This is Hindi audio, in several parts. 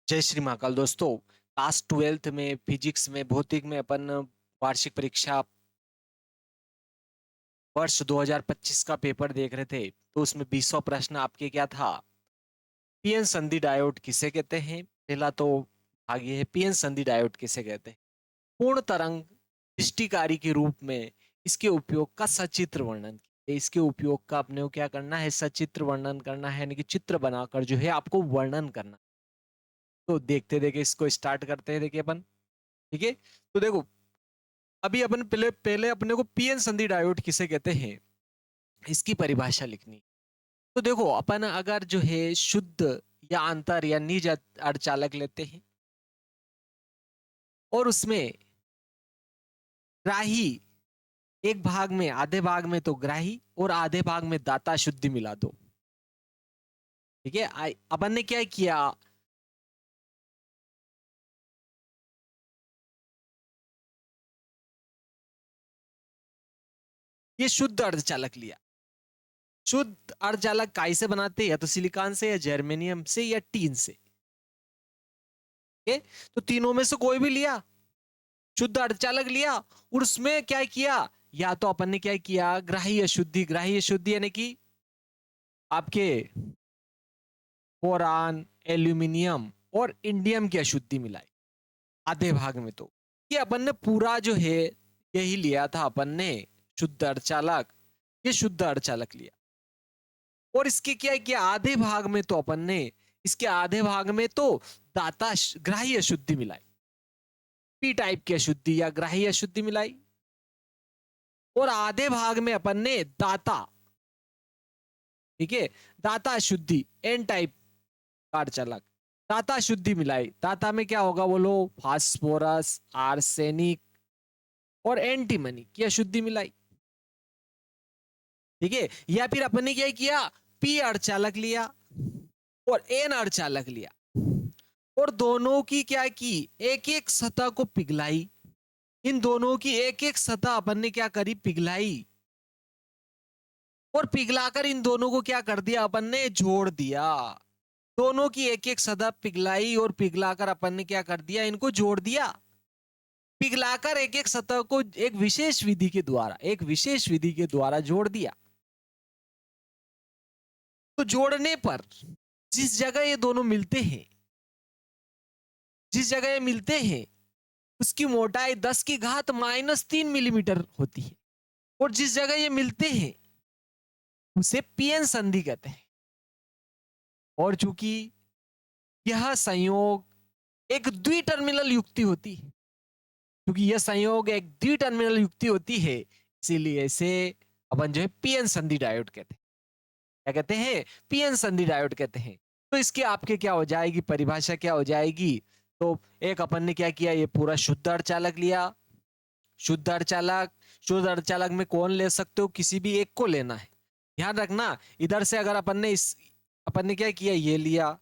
जय श्री महाकाल दोस्तों। क्लास 12th में फिजिक्स में भौतिक में अपन वार्षिक परीक्षा वर्ष 2025 का पेपर देख रहे थे। तो उसमें 20वां प्रश्न आपके क्या था? पीएन संधि डायोड किसे कहते हैं? पहला तो भाग ये है, पीएन संधि डायोड किसे कहते हैं? पूर्ण तरंग दृष्टिकारी के रूप में इसके उपयोग का सचित्र वर्णन कीजिए। इसके उपयोग का अपने को क्या करना है? सचित्र वर्णन करना है, यानी कि चित्र बनाकर जो है आपको वर्णन करना। तो देखते देखते इसको स्टार्ट करते हैं। देखिए अपन, ठीक है। तो देखो, अभी अपन पहले पहले अपने को पीएन संधि डायोड किसे कहते हैं इसकी परिभाषा लिखनी। तो देखो, अपन अगर जो है शुद्ध या अंतर या निज अर्धचालक लेते हैं और उसमें ग्राही, एक भाग में आधे भाग में तो ग्राही और आधे भाग में दाता शुद्धि मिला दो। ठीक है, अपन ने क्या किया? ये शुद्ध अर्धचालक लिया। शुद्ध अर्धचालक काय से बनाते हैं? या तो सिलिकॉन से, या जर्मेनियम से, या टीन से। तो तीनों में से कोई भी लिया, शुद्ध अर्धचालक लिया और उसमें क्या किया? या तो अपन ने क्या किया? ग्राही अशुद्धि, ग्राही अशुद्धि यानी कि आपके बोरान, एल्यूमिनियम और इंडियम की अशुद्धि मिलाई आधे भाग में। तो ये अपन ने पूरा जो है यही लिया था अपन ने, शुद्ध अर्धचालक। ये शुद्ध अर्धचालक लिया और इसके क्या किया? आधे भाग में तो अपन ने, इसके आधे भाग में तो दाता ग्राही अशुद्धि मिलाई, पी टाइप की अशुद्धि या ग्राही अशुद्धि मिलाई। और आधे भाग में अपन ने दाता, ठीक है, दाता शुद्धि एन टाइप कार चालक, दाता शुद्धि मिलाई। दाता में क्या होगा बोलो? फास्फोरस, आर्सेनिक और एंटीमनी की अशुद्धि मिलाई। ठीक है, या फिर अपन ने क्या किया? पी अर्धचालक लिया और एन अर्धचालक लिया और दोनों की क्या की? एक एक सतह को पिघलाई। इन दोनों की एक एक सतह अपन ने क्या करी? पिघलाई। और पिघलाकर इन दोनों को क्या कर दिया? अपन ने जोड़ दिया। दोनों की एक एक सतह पिघलाई और पिघलाकर अपन ने क्या कर दिया? इनको जोड़ दिया। पिघलाकर एक एक सतह को एक विशेष विधि के द्वारा, एक विशेष विधि के द्वारा जोड़ दिया। तो जोड़ने पर जिस जगह ये दोनों मिलते हैं, जिस जगह ये मिलते हैं उसकी मोटाई 10 की घात -3 मिलीमीटर होती है। और जिस जगह ये मिलते हैं उसे पीएन संधि कहते हैं। और चूंकि यह संयोग एक द्विटर्मिनल युक्ति होती है, क्योंकि यह संयोग एक द्विटर्मिनल युक्ति होती है, इसीलिए इसे अपन जो है पीएन संधि डायोड कहते हैं। क्या कहते हैं? पीएन संधि डायोड कहते हैं। तो इसकी आपके क्या हो जाएगी? परिभाषा क्या हो जाएगी? तो एक अपन ने क्या किया? ये पूरा शुद्ध अर्धचालक लिया। शुद्ध अर्धचालक, शुद्ध अर्धचालक में कौन ले सकते हो? किसी भी एक को लेना है। ध्यान रखना, इधर से अगर अपन ने क्या किया? ये लिया,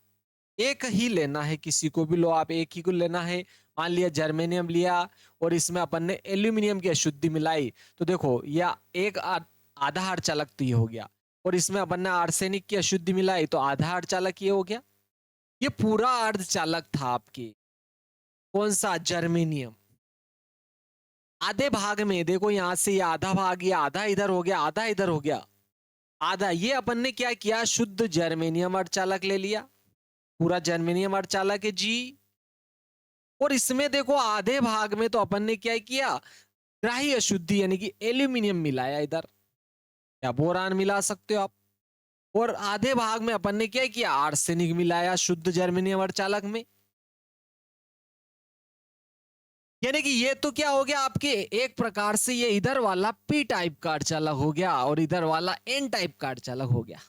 एक ही लेना है, किसी को भी लो आप, एक ही को लेना है। मान लिया जर्मेनियम लिया और इसमें अपन ने एल्यूमिनियम की अशुद्धि मिलाई। तो देखो, या एक आधा अर्धचालक तो ये हो गया और इसमें अपन ने आर्सेनिक की अशुद्धि मिलाई तो आधा अर्धचालक ये हो गया। ये पूरा अर्धचालक था आपके, कौन सा? जर्मेनियम। आधे भाग में देखो, यहां से ये आधा भाग, ये आधा इधर हो गया, आधा इधर हो गया, आधा ये अपन ने क्या किया? शुद्ध जर्मेनियम अर्धचालक ले लिया। पूरा जर्मेनियम अर्धचालक है जी। और इसमें देखो आधे भाग में तो अपन ने क्या किया? ग्राही अशुद्धि यानी कि एल्यूमिनियम मिलाया इधर, या बोरान मिला सकते हो आप। और आधे भाग में अपन ने क्या किया? आर्सेनिक मिलाया शुद्ध जर्मेनियम अर्धचालक में। यानी कि ये तो क्या हो गया आपके? एक प्रकार से ये इधर वाला पी टाइप का अर्धचालक हो गया और इधर वाला एन टाइप का अर्धचालक हो गया।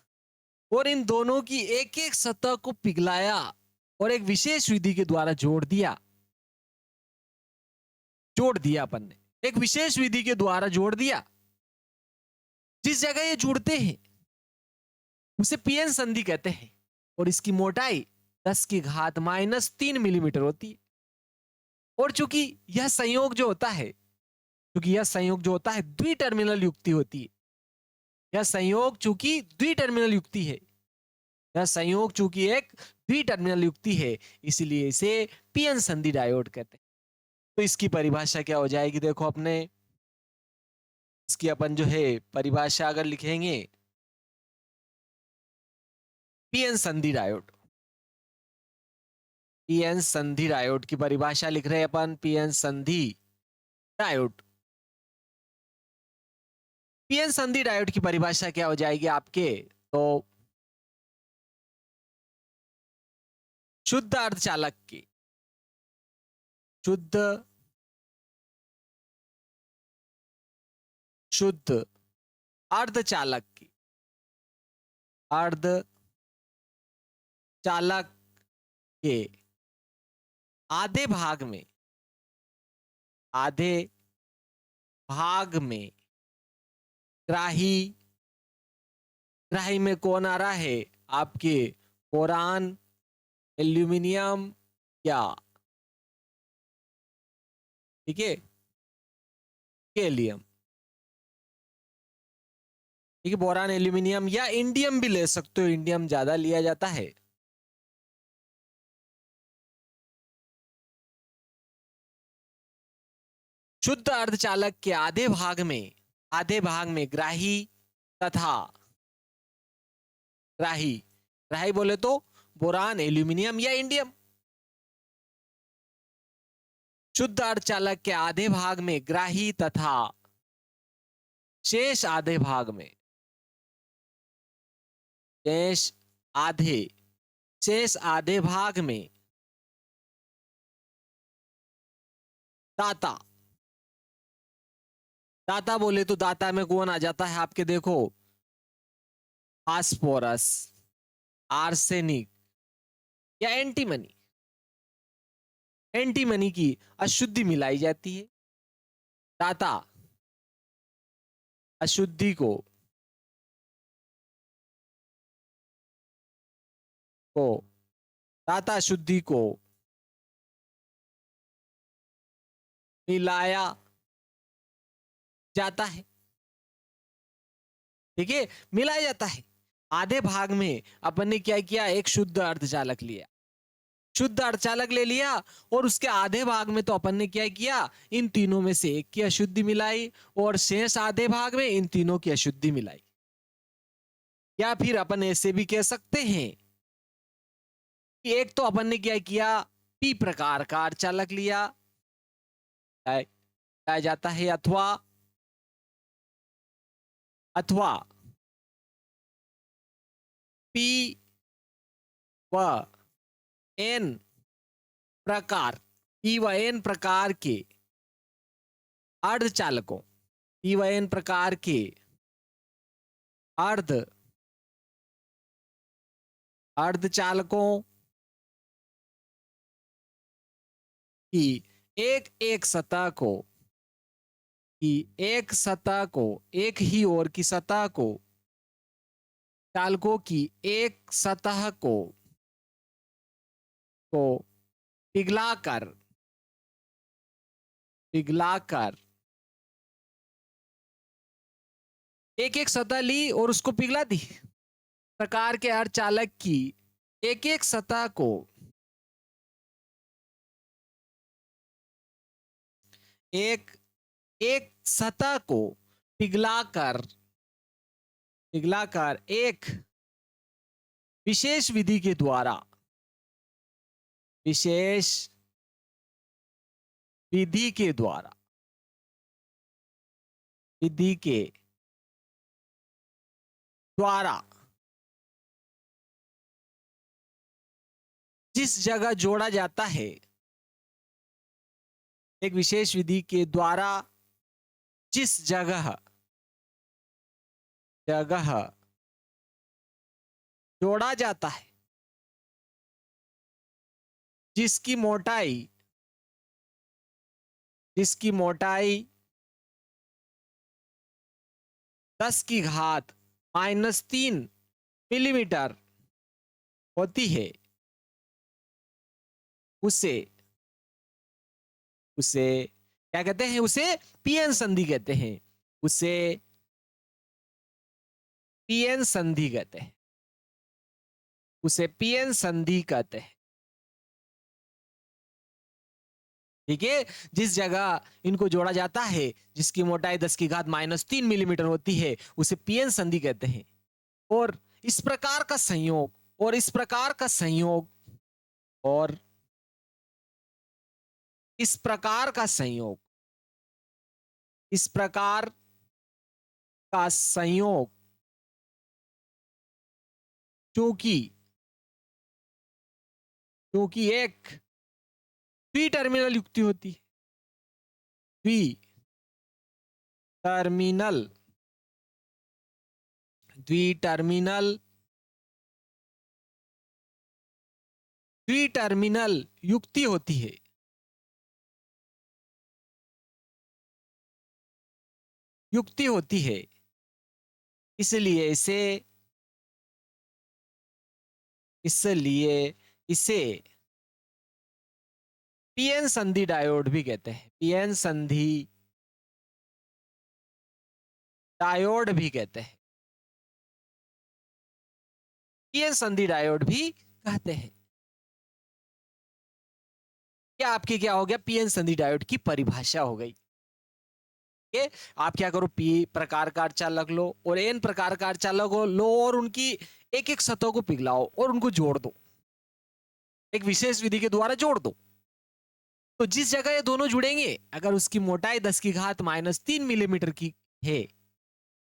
और इन दोनों की एक एक सतह को पिघलाया और एक विशेष विधि के द्वारा जोड़ दिया। जोड़ दिया अपन ने, एक विशेष विधि के द्वारा जोड़ दिया। जिस जगह ये जुड़ते हैं उसे पीएन संधि कहते हैं और इसकी मोटाई 10 की घात -3 मिलीमीटर होती है। और चूंकि यह संयोग जो होता है, क्योंकि यह संयोग जो होता है द्विटर्मिनल युक्ति होती है, यह संयोग चूंकि द्विटर्मिनल युक्ति है, यह संयोग चूंकि एक द्विटर्मिनल युक्ति है, इसलिए इसे पीएन संधि डायोड कहते हैं। तो इसकी परिभाषा क्या हो जाएगी, देखो अपने इसकी अपन जो है परिभाषा अगर लिखेंगे, पीएन संधि डायोड, पीएन संधि डायोड की परिभाषा लिख रहे हैं अपन, पीएन संधि डायोड। पीएन संधि डायोड की परिभाषा क्या हो जाएगी आपके, तो शुद्ध अर्धचालक की, शुद्ध शुद्ध अर्धचालक की, अर्धचालक के आधे भाग में, आधे भाग में ग्राही, ग्राही में कौन आ रहा है आपके, बोरान, एल्यूमिनियम या ठीक है गैलियम, ठीक है, बोरान, एल्यूमिनियम या इंडियम भी ले सकते हो, इंडियम ज्यादा लिया जाता है। शुद्ध अर्धचालक के आधे भाग में, आधे भाग में ग्राही तथा, ग्राही, ग्राही बोले तो बोरान, एल्यूमिनियम या इंडियम। शुद्ध अर्धचालक के आधे भाग में ग्राही तथा शेष आधे भाग में, शेष आधे, शेष आधे भाग में दाता, दाता बोले तो दाता में कौन आ जाता है आपके, देखो फास्फोरस, आर्सेनिक या एंटीमनी, एंटीमनी की अशुद्धि मिलाई जाती है। दाता अशुद्धि को दाता अशुद्धि को मिलाया जाता है, ठीक है, मिलाया जाता है। आधे भाग में अपन ने क्या किया, एक शुद्ध अर्धचालक लिया, शुद्ध अर्धचालक ले लिया, और उसके आधे भाग में तो अपन ने क्या किया, इन तीनों में से एक की अशुद्धि मिलाई, और शेष आधे भाग में इन तीनों की अशुद्धि मिलाई। या फिर अपन ऐसे भी कह सकते हैं कि एक तो अपन ने क्या किया, पी प्रकार का अर्धचालक लिया जाता है, अथवा अथवा पी व एन प्रकार, पी व एन प्रकार के अर्धचालकों, पी व एन प्रकार के अर्धचालकों की एक एक सतह को, की एक सतह को, एक ही ओर की सतह को, चालकों की एक सतह को पिघलाकर, पिघलाकर एक एक सतह ली और उसको पिघला दी, प्रकार के अर्धचालक की एक एक सतह को एक एक सतह को पिघलाकर, पिघलाकर एक विशेष विधि के द्वारा, विशेष विधि के द्वारा, विधि के द्वारा जिस जगह जोड़ा जाता है, एक विशेष विधि के द्वारा जिस जगह जोड़ा जाता है, जिसकी मोटाई 10⁻³ मिलीमीटर होती है, उसे क्या कहते हैं, उसे पीएन संधि कहते हैं, उसे पीएन संधि कहते हैं। उसे पीएन संधि कहते हैं। ठीक है, जिस जगह इनको जोड़ा जाता है, जिसकी मोटाई 10⁻³ मिलीमीटर होती है, उसे पीएन संधि कहते हैं। और इस प्रकार का संयोग और इस प्रकार का संयोग और इस प्रकार का संयोग इस प्रकार का संयोग क्योंकि क्योंकि एक द्विटर्मिनल युक्ति होती है। द्विटर्मिनल द्विटर्मिनल द्विटर्मिनल युक्ति होती है। युक्ति होती है, इसलिए इसे पीएन संधि डायोड भी कहते हैं। पीएन संधि डायोड भी कहते हैं। पीएन संधि डायोड भी कहते हैं। क्या आपकी क्या हो गया, पीएन संधि डायोड की परिभाषा हो गई। ये आप क्या करो, पी प्रकार का अर्धचालक लो और एन प्रकार का अर्धचालक लो और उनकी एक एक सतह को पिघलाओ और उनको जोड़ दो, एक विशेष विधि के द्वारा जोड़ दो। तो जिस जगह ये दोनों जुड़ेंगे, अगर उसकी मोटाई 10⁻³ मिलीमीटर की है,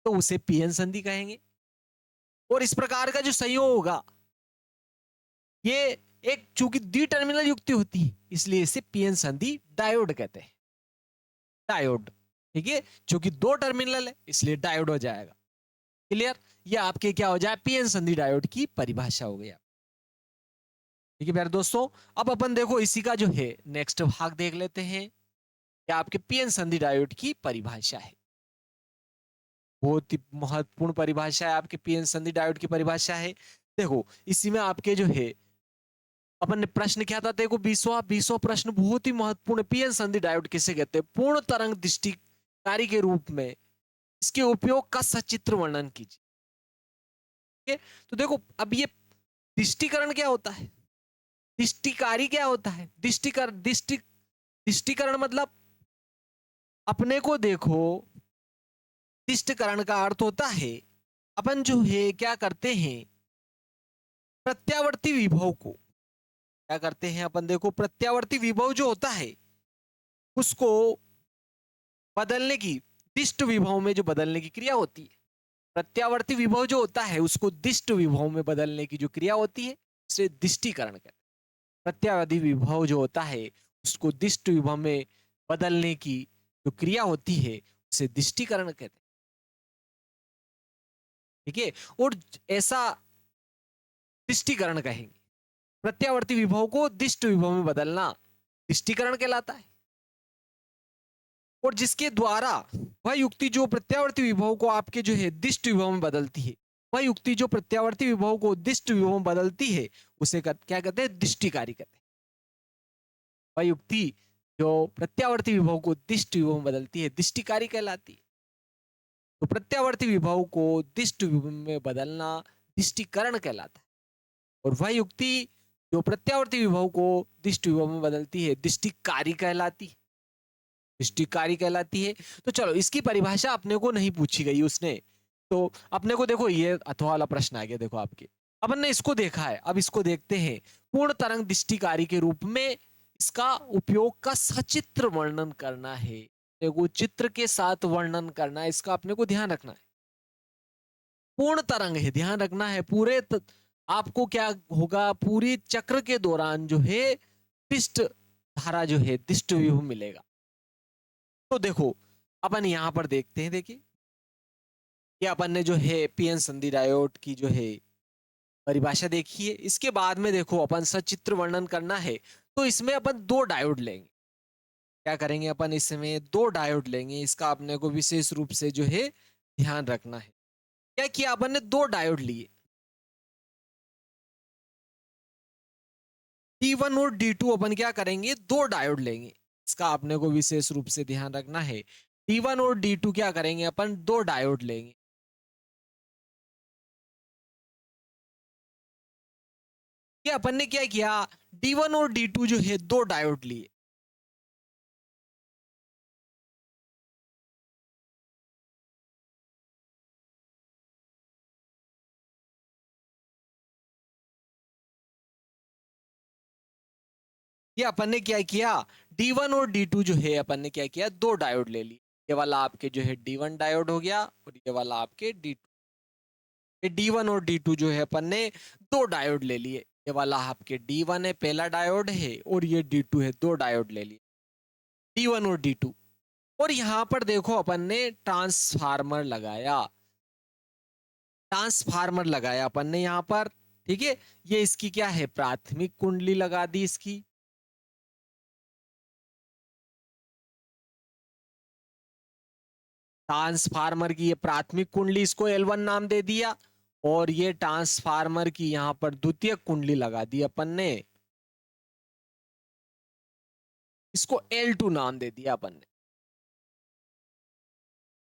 तो उसे पीएन संधि कहेंगे। और इस प्रकार का जो संयोग होगा, ये एक चूंकि द्विटर्मिनल युक्ति होती है, इसलिए इसे पीएन संधि डायोड कहते हैं। डायोड, ठीक है, क्योंकि दो टर्मिनल है इसलिए डायोड हो जाएगा। क्लियर? ये आपके क्या हो जाए, पीएन संधि डायोड की परिभाषा हो गया। ठीक है प्यारे दोस्तों, अब अपन देखो इसी का जो है नेक्स्ट भाग देख लेते हैं। क्या आपके पीएन संधि डायोड की परिभाषा है। बहुत ही महत्वपूर्ण परिभाषा है आपके पीएन संधि डायोड की परिभाषा है। देखो इसी में आपके जो है अपन ने प्रश्न क्या था, देखो 20वां प्रश्न बहुत ही महत्वपूर्ण। पीएन संधि डायोड किसे कहते हैं? पूर्ण तरंग दृष्टिकारी के रूप में इसके उपयोग का सचित्र वर्णन कीजिए। ठीक है, तो देखो अब ये दृष्टिकरण क्या होता है, दृष्टिकारी क्या होता है, दृष्टिकरण मतलब अपने को देखो। दृष्टिकरण का अर्थ होता है अपन जो है क्या करते हैं, प्रत्यावर्ती विभव को क्या करते हैं अपन, देखो प्रत्यावर्ती विभव जो होता है उसको बदलने की, दिष्ट विभव में जो बदलने की क्रिया होती है, प्रत्यावर्ती विभव जो होता है उसको दिष्ट विभव में बदलने की जो क्रिया होती है उसे दृष्टिकरण कहते हैं। प्रत्यावर्ती विभव जो होता है उसको दिष्ट विभव में बदलने की जो क्रिया होती है उसे दृष्टिकरण कहते हैं। ठीक है, और ऐसा दृष्टिकरण कहेंगे। प्रत्यावर्ती विभव को दिष्ट विभव में बदलना दृष्टिकरण कहलाता है। और जिसके द्वारा वह युक्ति जो प्रत्यावर्ती विभव को आपके जो है दिष्ट विभव में बदलती है, वह युक्ति जो प्रत्यावर्ती विभव को दिष्ट विभव में बदलती है उसे क्या कहते हैं, दृष्टिकारी कहते हैं। वह युक्ति जो प्रत्यावर्ती विभव को दिष्ट विभव में बदलती है दृष्टिकारी कहलाती है। तो प्रत्यावर्ती विभव को दिष्ट विभव में बदलना दृष्टिकरण कहलाता है। और वह युक्ति जो प्रत्यावर्ती विभव को दिष्ट विभव में बदलती है दृष्टिकारी कहलाती है। दृष्टिकारी कहलाती है। तो चलो इसकी परिभाषा अपने को नहीं पूछी गई उसने, तो अपने को देखो ये अथवा वाला प्रश्न आ गया। देखो आपके अपन ने इसको देखा है, अब इसको देखते हैं। पूर्ण तरंग दृष्टिकारी के रूप में इसका उपयोग का सचित्र वर्णन करना है। देखो चित्र के साथ वर्णन करना है, इसका अपने को ध्यान रखना है। पूर्ण तरंग है, ध्यान रखना है। आपको क्या होगा, पूरी चक्र के दौरान जो है दिष्ट धारा जो है दिष्ट विभव मिलेगा। तो देखो अपन यहां पर देखते हैं, देखिए ये अपन ने जो है पीएन संधि डायोड की जो है परिभाषा देखी है। इसके बाद में देखो अपन सचित्र वर्णन करना है, तो इसमें अपन दो डायोड लेंगे। क्या करेंगे अपन, इसमें दो डायोड लेंगे। इसका अपने को विशेष रूप से जो है ध्यान रखना है। क्या किया अपन ने, दो डायोड लिए, D1 और D2 अपन क्या करेंगे, दो डायोड लेंगे। इसका आपने को विशेष रूप से ध्यान रखना है। D1 और D2 क्या करेंगे अपन, दो डायोड लेंगे। ये अपन ने क्या किया, D1 और D2 जो है दो डायोड लिए। ये अपन ने क्या किया, D1 और D2 जो है अपन ने क्या किया, दो डायोड ले लिए। ये वाला आपके जो है D1 डायोड हो गया और ये वाला आपके D2। ये D1 और D2 जो है अपन ने दो डायोड ले लिए। ये वाला आपके D1 है, पहला डायोड है, और ये D2 है, दो डायोड ले लिए, D1 और D2। और यहां पर देखो अपन ने ट्रांसफार्मर लगाया, ट्रांसफार्मर लगाया अपन ने यहां पर। ठीक है, ये इसकी क्या है, प्राथमिक कुंडली लगा दी इसकी। ट्रांसफार्मर की ये प्राथमिक कुंडली, इसको L1 नाम दे दिया, और ये ट्रांसफार्मर की यहां पर द्वितीयक कुंडली लगा दी अपन ने, इसको L2 नाम दे दिया अपन ने।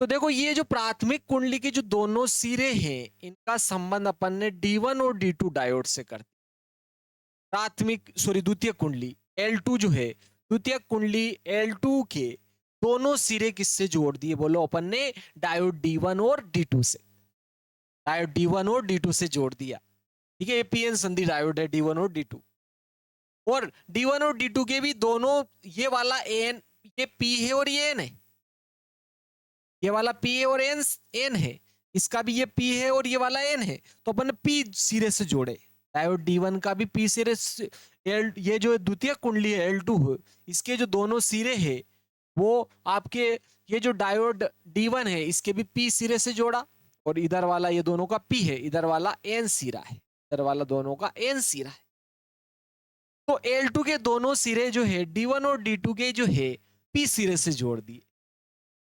तो देखो ये जो प्राथमिक कुंडली के जो दोनों सिरे हैं, इनका संबंध अपन ने D1 और D2 डायोड से कर दिया। प्राथमिक सॉरी द्वितीय कुंडली L2 जो है, द्वितीय कुंडली L2 के दोनों सिरे किससे जोड़ दिए, बोलो अपन ने डायोड D1 और D2 से, डायोड D1 और D2 से जोड़ दिया। ठीक है, ये पीएन संधि डायोड है D1 और D2। और D1 और D2 के भी दोनों, ये वाला एन, ये P है और ये N है, ये वाला P है और N है, इसका भी ये P है और ये वाला N है, तो अपन ने P सिरे से जोड़े। डायोड D1 का भी P सिरे से, ये जो द्वितीय कुंडली है L2 है, इसके जो दोनों सिरे है वो आपके, ये जो डायोड D1 है इसके भी P सिरे से जोड़ा, और इधर वाला ये दोनों का P है, इधर वाला N सिरा है, इधर वाला दोनों का N सिरा है। तो L2 के दोनों सिरे जो है D1 और D2 के जो है P सिरे से जोड़ दिए।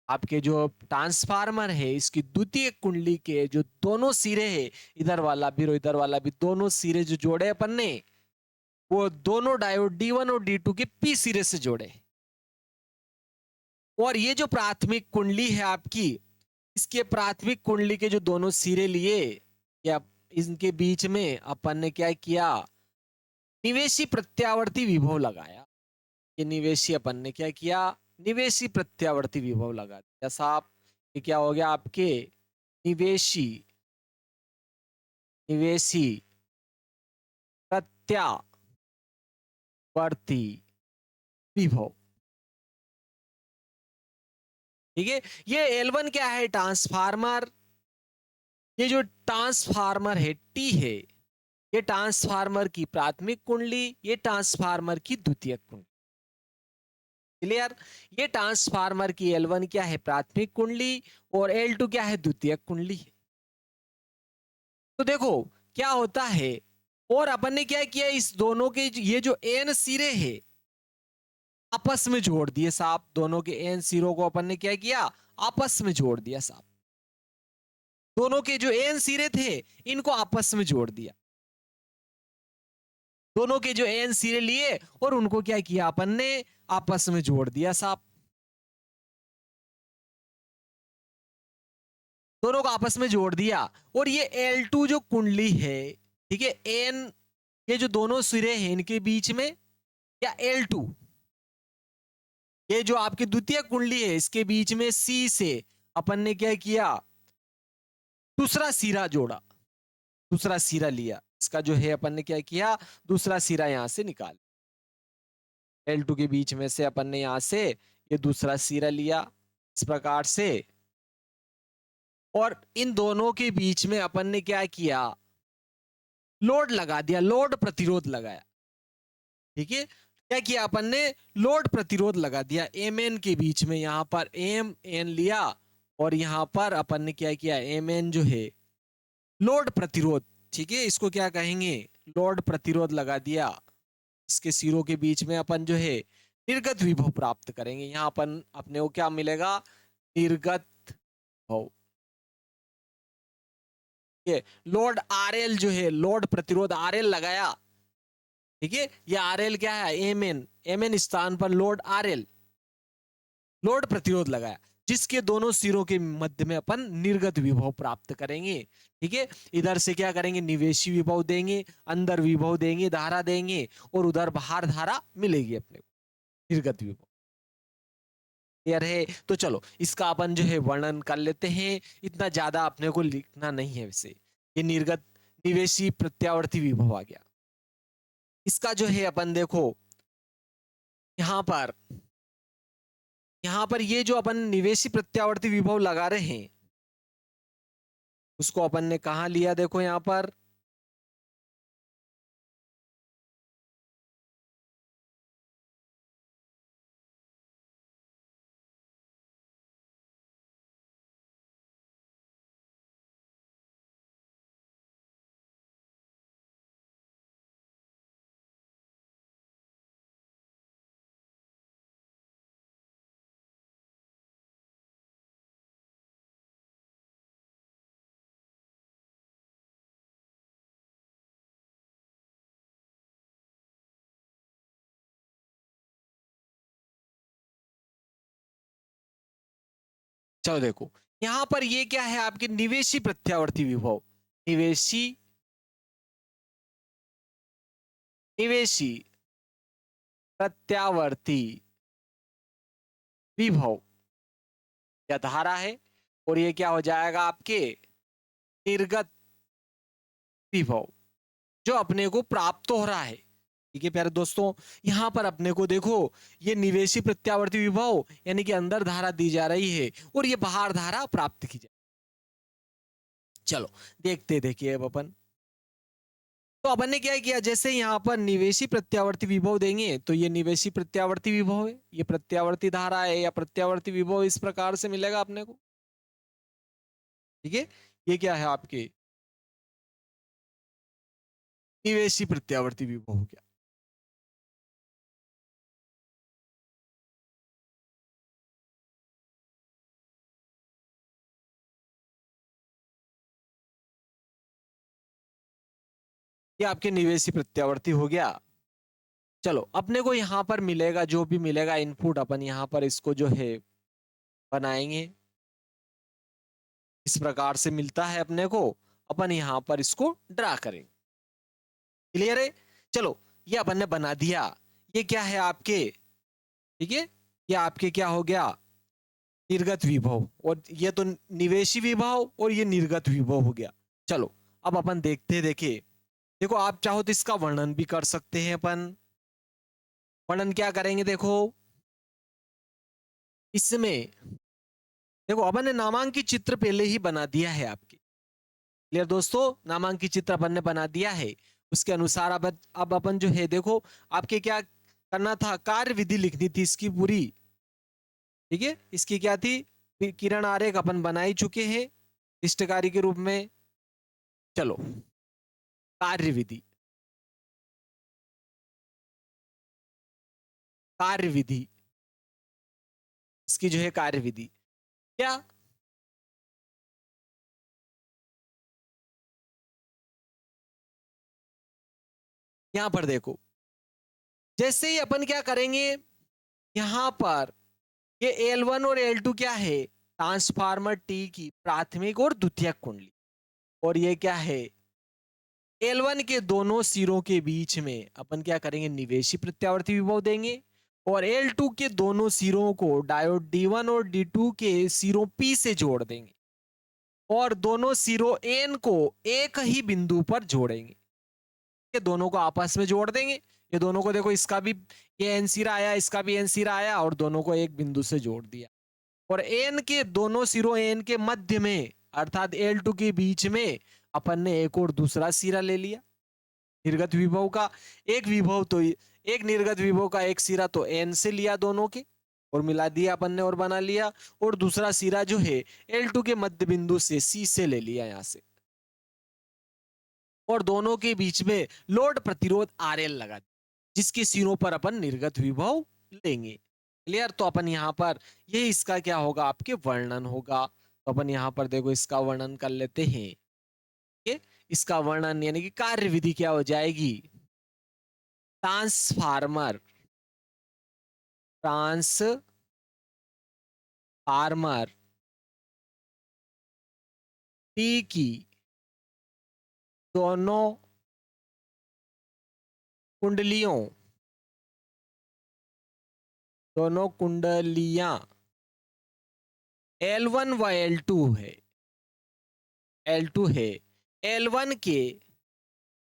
आपके जो ट्रांसफार्मर है इसकी द्वितीय कुंडली के जो दोनों सिरे है, इधर वाला भी और इधर वाला भी, दोनों सिरे जो जोड़े अपन ने, वो दोनों डायोड D1 और D2 के P सिरे से जोड़े। और ये जो प्राथमिक कुंडली है आपकी, इसके प्राथमिक कुंडली के जो दोनों सिरे लिए, या इनके बीच में अपन ने क्या किया, निवेशी प्रत्यावर्ती विभव लगाया। ये निवेशी अपन ने क्या किया, निवेशी प्रत्यावर्ती विभव लगा दिया साहब। ये क्या हो गया आपके, निवेशी, निवेशी प्रत्यावर्ती विभव। ठीक है, ये L1 क्या है, ट्रांसफार्मर, ये जो ट्रांसफार्मर है T है, ये ट्रांसफार्मर की प्राथमिक कुंडली, ये ट्रांसफार्मर की द्वितीयक कुंडली। क्लियर, ये ट्रांसफार्मर की L1 क्या है, प्राथमिक कुंडली, और L2 क्या है, द्वितीयक कुंडली है। तो देखो क्या होता है, और अपन ने क्या किया, इस दोनों के ये जो N सिरे है आपस में जोड़ दिए साहब, दोनों के N सिरों को अपन ने क्या किया, आपस में जोड़ दिया साहब। दोनों के जो N सिरे थे इनको आपस में जोड़ दिया, दोनों के जो N सिरे लिए और उनको क्या किया अपन ने, आपस में जोड़ दिया साहब। दोनों को आपस में जोड़ दिया, और ये L2 जो कुंडली है, ठीक है, N, ये जो दोनों सिरे हैं इनके बीच में, या L2, ये जो आपकी द्वितीय कुंडली है इसके बीच में C से अपन ने क्या किया, दूसरा सिरा जोड़ा, दूसरा सिरा लिया, इसका जो है अपन ने क्या किया, दूसरा सिरा यहां से निकाल, L2 के बीच में से अपन ने यहां से ये दूसरा सिरा लिया इस प्रकार से, और इन दोनों के बीच में अपन ने क्या किया, लोड लगा दिया, लोड प्रतिरोध लगाया। ठीक है, क्या किया अपन ने, लोड प्रतिरोध लगा दिया Mn के बीच में, यहां पर Mn लिया, और यहां पर अपन ने क्या किया, Mn जो है लोड प्रतिरोध, ठीक है, इसको क्या कहेंगे, लोड प्रतिरोध लगा दिया। इसके सिरों के बीच में अपन जो है निर्गत विभव प्राप्त करेंगे, यहां अपन अपने को क्या मिलेगा, निर्गत विभव। ये लोड RL जो है, लोड प्रतिरोध RL लगाया, ठीक है, ये RL क्या है, Mn, Mn स्थान पर लोड RL, लोड प्रतिरोध लगाया। जिसके दोनों सिरों के मध्य में अपन निर्गत विभव प्राप्त करेंगे। ठीक है, इधर से क्या करेंगे, निवेशी विभव देंगे, अंदर विभव देंगे, धारा देंगे, और उधर बाहर धारा मिलेगी अपने को, निर्गत विभव। क्लियर है? तो चलो इसका अपन जो है वर्णन कर लेते हैं, इतना ज्यादा अपने को लिखना नहीं है वैसे। ये निर्गत निवेशी प्रत्यावर्ती विभव आ गया। इसका जो है अपन देखो यहाँ पर ये जो अपन निवेशी प्रत्यावर्ती विभव लगा रहे हैं, उसको अपन ने कहा लिया, देखो यहाँ पर चलो देखो यहाँ पर ये क्या है, आपके निवेशी प्रत्यावर्ती विभव, निवेशी निवेशी प्रत्यावर्ती विभव या धारा है, और ये क्या हो जाएगा आपके निर्गत विभव जो अपने को प्राप्त हो रहा है। ठीक है प्यारे दोस्तों, यहां पर अपने को देखो ये निवेशी प्रत्यावर्ती विभव यानी कि अंदर धारा दी जा रही है और ये बाहर धारा प्राप्त की जाए। चलो देखते, देखिए अब अपन, तो अपन ने क्या किया, जैसे यहाँ पर निवेशी प्रत्यावर्ती विभव देंगे तो ये निवेशी प्रत्यावर्ती विभव है, ये प्रत्यावर्ती धारा है या प्रत्यावर्ती विभव इस प्रकार से मिलेगा अपने को। ठीक है, ये क्या है आपके निवेशी प्रत्यावर्ती विभव हो गया। ये आपके निवेशी प्रत्यावर्ती हो गया। चलो अपने को यहाँ पर मिलेगा, जो भी मिलेगा इनपुट, अपन यहाँ पर इसको जो है बनाएंगे, इस प्रकार से मिलता है अपने को, अपन यहाँ पर इसको ड्रा करेंगे। क्लियर है? चलो ये अपन ने बना दिया, ये क्या है आपके, ठीक है, ये आपके क्या हो गया, निर्गत विभव, और ये तो निवेशी विभव और ये निर्गत विभव हो गया। चलो अब अपन देखते, देखिए देखो आप चाहो तो इसका वर्णन भी कर सकते हैं अपन। वर्णन क्या करेंगे, देखो इसमें देखो अपन ने नामांकित चित्र पहले ही बना दिया है आपके। क्लियर दोस्तों, नामांकित चित्र अपन ने बना दिया है, उसके अनुसार अब अपन जो है देखो आपके क्या करना था, कार्य विधि लिखनी थी इसकी पूरी। ठीक है, इसकी क्या थी, किरण आरेख अपन बना ही चुके हैं इष्टकारी के रूप में। चलो कार्य विधि, कार्य विधि, इसकी जो है कार्य विधि क्या, यहां पर देखो जैसे ही अपन क्या करेंगे, यहां पर ये L1 और L2 क्या है, ट्रांसफार्मर T की प्राथमिक और द्वितीयक कुंडली, और ये क्या है, L1 के दोनों सिरों के बीच में अपन क्या करेंगे, निवेशी प्रत्यावर्ती विभव देंगे, और L2 के दोनों सिरों को डायोड D1 और D2 के सिरों P से जोड़ देंगे, और दोनों सिरों N को एक ही बिंदु पर जोड़ेंगे। ये दोनों को आपस में जोड़ देंगे, ये दोनों को देखो, इसका भी ये एन सिरा आया, इसका भी एन सिरा आया, और दोनों को एक बिंदु से जोड़ दिया, और एन के दोनों सिरों एन के मध्य में अर्थात L2 के बीच में अपन ने एक और दूसरा सिरा ले लिया निर्गत विभव का। एक विभव तो एक निर्गत विभव का एक सिरा तो एन से लिया दोनों के, और मिला दिया अपन ने और बना लिया, और दूसरा सिरा जो है L2 के मध्य बिंदु से C से ले लिया यहां से, और दोनों के बीच में लोड प्रतिरोध RL लगा दिया, जिसके सिरों पर अपन निर्गत विभव लेंगे। क्लियर? तो अपन यहाँ पर ये इसका क्या होगा, आपके वर्णन होगा। तो अपन यहाँ पर देखो इसका वर्णन कर लेते हैं। इसका वर्णन यानी कि कार्य विधि क्या हो जाएगी, ट्रांसफार्मर फार्मर टी की दोनों कुंडलियों, दोनों कुंडलियां L1 व L2 है, L2 है। L1 के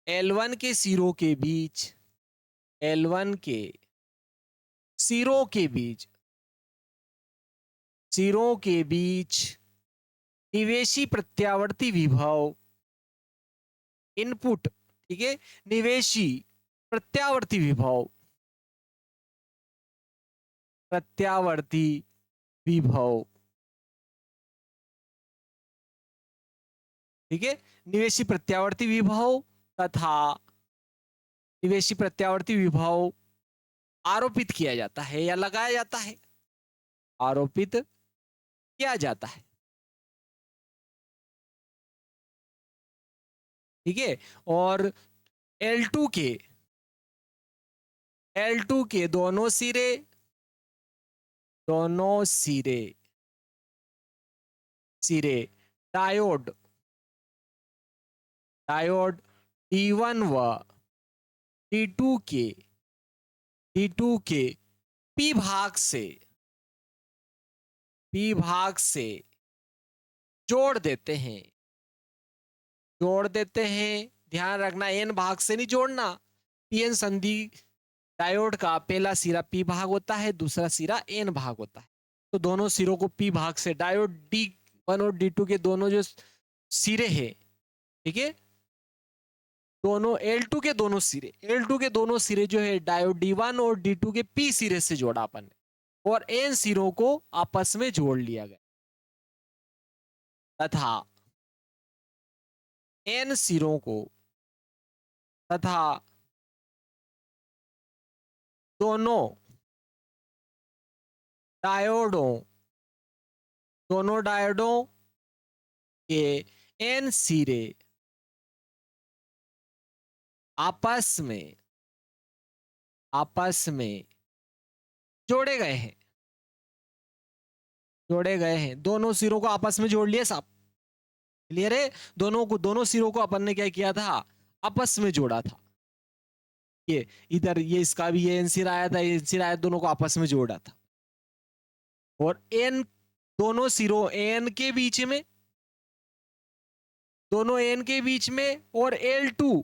L1 के सिरों के बीच, L1 के सिरों के बीच, सिरों के बीच निवेशी प्रत्यावर्ती विभव इनपुट, ठीक है, निवेशी प्रत्यावर्ती विभव, प्रत्यावर्ती विभव, ठीक है, निवेशी प्रत्यावर्ती विभव तथा निवेशी प्रत्यावर्ती विभव आरोपित किया जाता है या लगाया जाता है, आरोपित किया जाता है, ठीक है। और L2 के L2 के दोनों सिरे, दोनों सिरे सिरे डायोड, डायोड D1 व D2 के D2 के P भाग से, P भाग से जोड़ देते हैं, जोड़ देते हैं। ध्यान रखना N भाग से नहीं जोड़ना। PN संधि डायोड का पहला सिरा P भाग होता है, दूसरा सिरा N भाग होता है। तो दोनों सिरों को P भाग से, डायोड D1 और D2 के दोनों जो सिरे हैं, ठीक है, दोनों L2 के दोनों सिरे, L2 के दोनों सिरे जो है डायोड D1 और D2 के P सिरे से जोड़ा अपन ने, और N सिरों को आपस में जोड़ लिया गया तथा N सिरों को तथा दोनों डायोडों, दोनों डायोडों के N सिरे आपस में, आपस में जोड़े गए हैं, जोड़े गए हैं। दोनों सिरों को आपस में जोड़ लिया साहब, क्लियर है। दोनों को, दोनों सिरों को अपन ने क्या किया था, आपस में जोड़ा था। ये इधर ये इसका भी ये N सिरा आया था, ये N सिरा आया, दोनों को आपस में जोड़ा था। और N, दोनों सिरों N के बीच में, दोनों N के बीच में और L2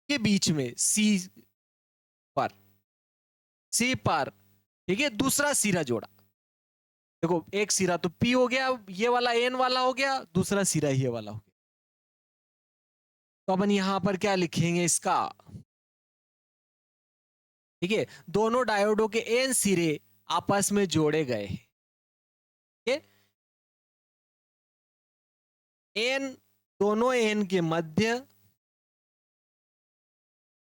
के बीच में C पर, C पर, ठीक है, दूसरा सिरा जोड़ा। देखो एक सिरा तो P हो गया, ये वाला N वाला हो गया, दूसरा सिरा ये वाला हो गया। तो अपन यहां पर क्या लिखेंगे इसका, ठीक है, दोनों डायोडों के N सिरे आपस में जोड़े गए हैं, ठीक है। N, दोनों N के मध्य,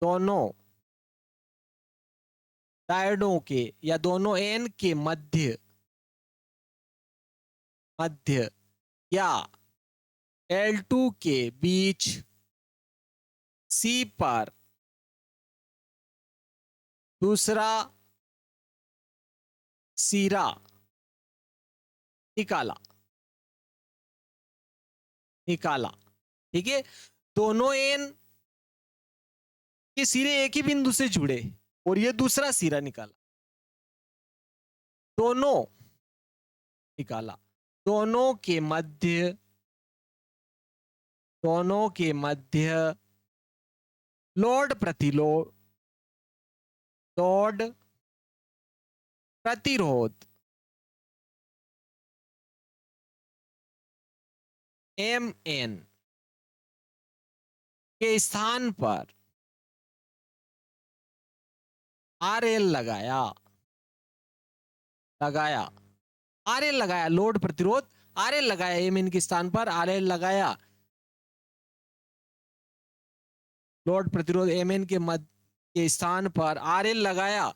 दोनों डायोडों के या दोनों N के मध्य, मध्य या L2 के बीच C पर दूसरा सिरा निकाला, निकाला, ठीक है। दोनों N के सिरे एक ही बिंदु से जुड़े और ये दूसरा सिरा निकाला, दोनों निकाला, दोनों के मध्य, दोनों के मध्य लोड प्रतिलोड, लोड प्रतिरोध Mn के स्थान पर RL लगाया, लगाया, RL लगाया, लोड प्रतिरोध RL लगाया, Mn के स्थान पर RL लगाया, लोड प्रतिरोध Mn के मध्य के स्थान पर RL लगाया,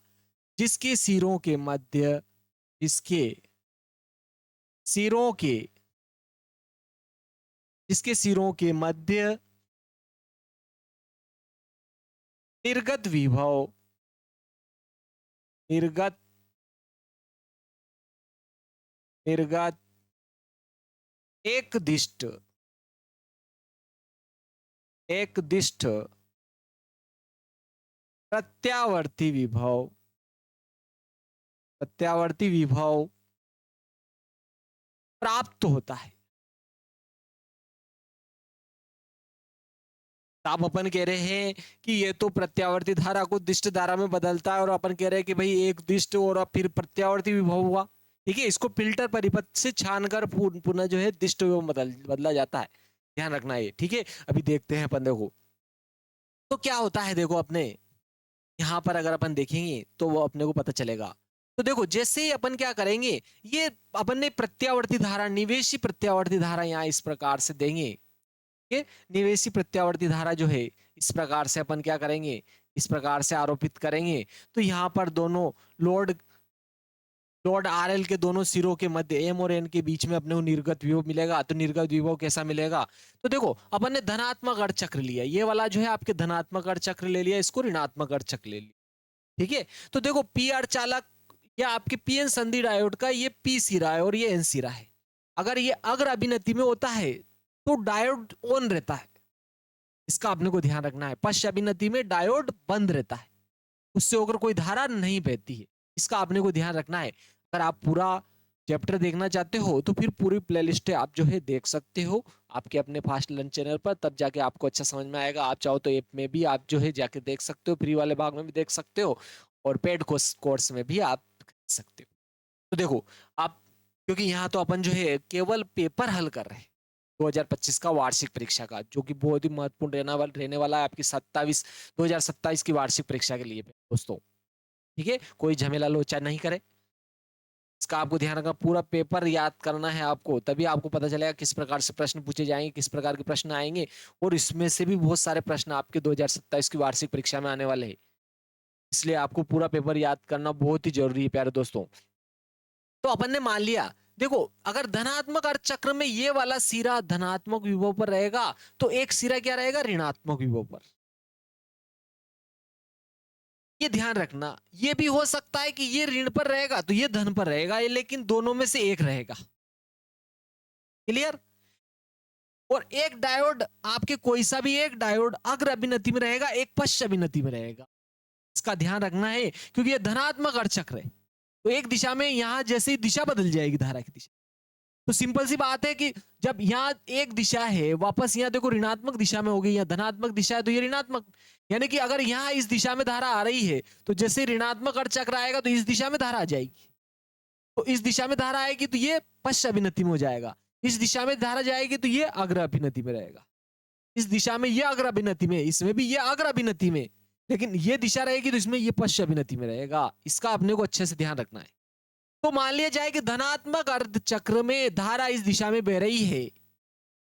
जिसके सिरों के मध्य, जिसके सिरों के, जिसके सिरों के मध्य निर्गत विभव, निर्गत निर्गत एकदिष्ट एकदिष्ट प्रत्यावर्ती विभव प्राप्त होता है। तो आप अपन कह रहे हैं कि ये तो प्रत्यावर्ती धारा को दिष्ट धारा में बदलता है, और अपन कह रहे हैं कि भाई एक दिष्ट और अब फिर प्रत्यावर्ती विभव हुआ। ठीक है, इसको फिल्टर परिपथ से छानकर पुनः जो है दिष्ट विभव बदला जाता है। ध्यान रखना ये। ठीक है, अभी देखते हैं अपन। देखो तो क्या होता है, देखो अपने यहाँ पर अगर अपन देखेंगे तो वो अपने को पता चलेगा। तो देखो जैसे ही अपन क्या करेंगे, ये अपन ने प्रत्यावर्ती धारा, निवेशी प्रत्यावर्ती धारा यहाँ इस प्रकार से देंगे। ये निवेशी प्रत्यावर्ती धारा जो है इस प्रकार से अपन क्या करेंगे, इस प्रकार से आरोपित करेंगे। तो यहाँ पर दोनों लोड आरएल के दोनों सिरों के मध्य एम और एन के बीच में अपने को निर्गत विभव मिलेगा। तो निर्गत विभव कैसा मिलेगा, तो देखो अपन ने धनात्मक अर्ध चक्र लिया, ये वाला जो है आपके धनात्मक अर्ध चक्र ले लिया, इसको ऋणात्मक अर्ध चक्र ले लिया। ठीक है, तो देखो पी अर्धचालक या आपके पीएन संधि डायोड का ये पी सिरा है और ये एन सिरा है। अगर ये अग्र अभिनति में होता है तो डायोड ऑन रहता है, इसका अपने को ध्यान रखना है। पश्च अभिनति में डायोड बंद रहता है, उससे होकर कोई धारा नहीं बहती है, इसका अपने को ध्यान रखना है। अगर आप पूरा चैप्टर देखना चाहते हो तो फिर पूरी प्लेलिस्ट आप जो है देख सकते हो आपके अपने फास्ट लर्न चैनल पर, तब जाके आपको अच्छा समझ में आएगा। आप चाहो तो ऐप में भी आप जो है जाके देख सकते हो, फ्री वाले भाग में भी देख सकते हो, और पेड कोर्स में भी आप देख सकते हो। तो देखो आप, क्योंकि यहाँ तो अपन जो है केवल पेपर हल कर रहे हैं 2025 का वार्षिक परीक्षा का, जो कि बहुत ही महत्वपूर्ण रहने वाला है आपकी 2027 की वार्षिक परीक्षा के लिए दोस्तों। ठीक है, कोई झमेला लोचा नहीं करे, इसका आपको ध्यान रखना। पूरा पेपर याद करना है आपको, तभी आपको पता चलेगा किस प्रकार से प्रश्न पूछे जाएंगे, किस प्रकार के प्रश्न आएंगे, और इसमें से भी बहुत सारे प्रश्न आपके 2027 की वार्षिक परीक्षा में आने वाले हैं। इसलिए आपको पूरा पेपर याद करना बहुत ही जरूरी है प्यारे दोस्तों। तो अपन ने मान लिया, देखो अगर धनात्मक अर्ध चक्र में ये वाला सिरा धनात्मक विभव पर रहेगा तो एक सिरा क्या रहेगा, ऋणात्मक विभव पर। ये ध्यान रखना, ये भी हो सकता है कि ये ऋण पर रहेगा तो ये धन पर रहेगा, ये लेकिन दोनों में से एक रहेगा। क्लियर। और एक डायोड आपके, कोई सा भी एक डायोड अग्र अभिनति में रहेगा, एक पश्च अभिनति में रहेगा, इसका ध्यान रखना है, क्योंकि ये धनात्मक अर्ध चक्र है। तो एक दिशा में यहां जैसे ही दिशा बदल जाएगी धारा की दिशा, तो सिंपल सी बात है कि जब यहाँ एक दिशा है, वापस यहाँ देखो ऋणात्मक दिशा में हो गई, यहाँ धनात्मक दिशा है तो ये ऋणात्मक, यानी कि अगर यहाँ इस दिशा में धारा आ रही है तो जैसे ऋणात्मक अर्ध चक्र आएगा तो इस दिशा में धारा आ जाएगी, तो इस दिशा में धारा आएगी तो ये पश्च अभिनति में हो जाएगा, इस दिशा में धारा जाएगी तो ये अग्र अभिनति में रहेगा, इस दिशा में ये अग्र अभिनति में, इसमें भी ये अग्र अभिनति में, लेकिन ये दिशा रहेगी तो इसमें ये पश्च अभिनति में रहेगा। इसका अपने को अच्छे से ध्यान रखना है। तो मान लिया जाए कि धनात्मक अर्ध चक्र में धारा इस दिशा में बह रही है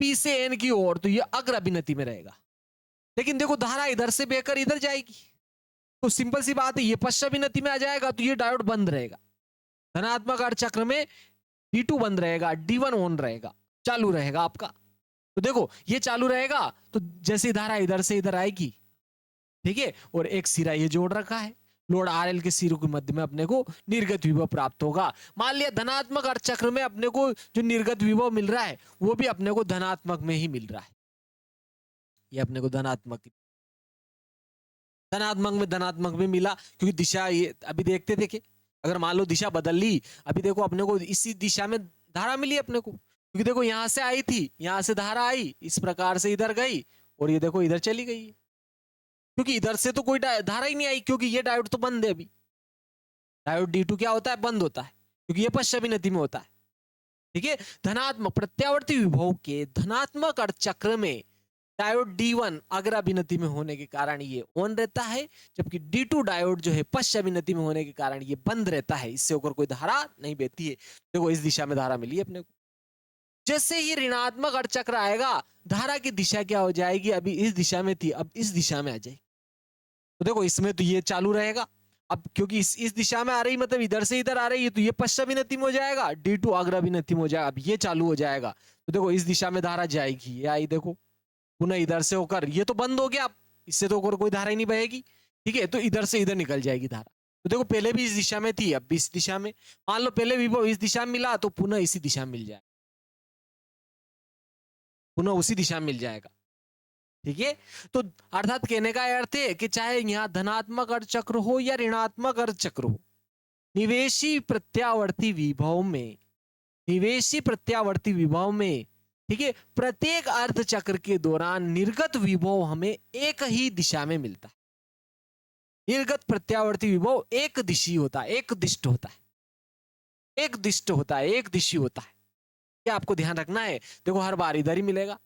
पी से एन की ओर, तो ये अग्र अभिनति में रहेगा। लेकिन देखो धारा इधर से बहकर इधर जाएगी, तो सिंपल सी बात है ये पश्च अभिनति में आ जाएगा, तो ये डायोड बंद रहेगा। धनात्मक अर्ध चक्र में D2 बंद रहेगा, D1 ऑन रहेगा, चालू रहेगा आपका। तो देखो ये चालू रहेगा तो जैसे धारा इधर से इधर आएगी, ठीक है, और एक सिरा ये जोड़ रखा है, लोड आरएल के सिरों के मध्य में अपने को निर्गत विभव प्राप्त होगा। मान लिया धनात्मक अर्ध चक्र में अपने को जो निर्गत विभव मिल रहा है वो भी अपने को धनात्मक में ही मिल रहा है, ये अपने को धनात्मक में मिला, क्योंकि दिशा ये अभी देखते थे कि अगर मान लो दिशा बदल ली, अभी देखो अपने को इसी दिशा में धारा मिली अपने को, क्योंकि देखो यहां से आई थी, यहां से धारा आई, इस प्रकार से इधर गई और ये देखो इधर चली गई, क्योंकि इधर से तो कोई धारा ही नहीं आई, क्योंकि ये डायोड तो बंद है अभी। डायोड D2 क्या होता है, बंद होता है, क्योंकि ये पश्च अभिनति में होता है। ठीक है, धनात्मक प्रत्यावर्ती विभव के धनात्मक अर्ध चक्र में डायोड D1 अग्र अभिनति में होने के कारण ये ऑन रहता है, जबकि D2 डायोड जो है पश्च अभिनति में होने के कारण ये बंद रहता है, इससे होकर कोई धारा नहीं बहती है। देखो इस दिशा में धारा मिली अपने को, जैसे ही ऋणात्मक अर्ध चक्र आएगा धारा की दिशा क्या हो जाएगी, अभी इस दिशा में थी अब इस दिशा में आ जाएगी। तो देखो इसमें तो ये चालू रहेगा, अब क्योंकि इस दिशा में आ रही, मतलब इधर से इधर आ रही है, तो ये पश्च अभिनति में हो जाएगा, D2 अग्र अभिनति में हो जाएगा, अब ये चालू हो जाएगा। तो देखो इस दिशा में धारा जाएगी, ये आई देखो पुनः इधर से होकर, ये तो बंद हो गया, इससे तो होकर कोई धारा ही नहीं बहेगी। ठीक है, तो इधर से इधर निकल जाएगी धारा, तो देखो पहले भी इस दिशा में थी, अब भी इस दिशा में। मान लो पहले विभव इस दिशा में मिला तो पुनः इसी दिशा में मिल जाए, पुनः उसी दिशा में मिल जाएगा। ठीक है, तो अर्थात कहने का अर्थ है कि चाहे यहाँ धनात्मक अर्ध चक्र हो या ऋणात्मक अर्ध चक्र हो, निवेशी प्रत्यावर्ती विभव में, निवेशी प्रत्यावर्ती विभव में, ठीक है, प्रत्येक अर्ध चक्र के दौरान निर्गत विभव हमें एक ही दिशा में मिलता है। निर्गत प्रत्यावर्ती विभव एक दिशी होता है, एक दिष्ट होता है, एक दिष्ट होता है, एक दिशी होता है। क्या आपको ध्यान रखना है, देखो हर बार इधर ही मिलेगा।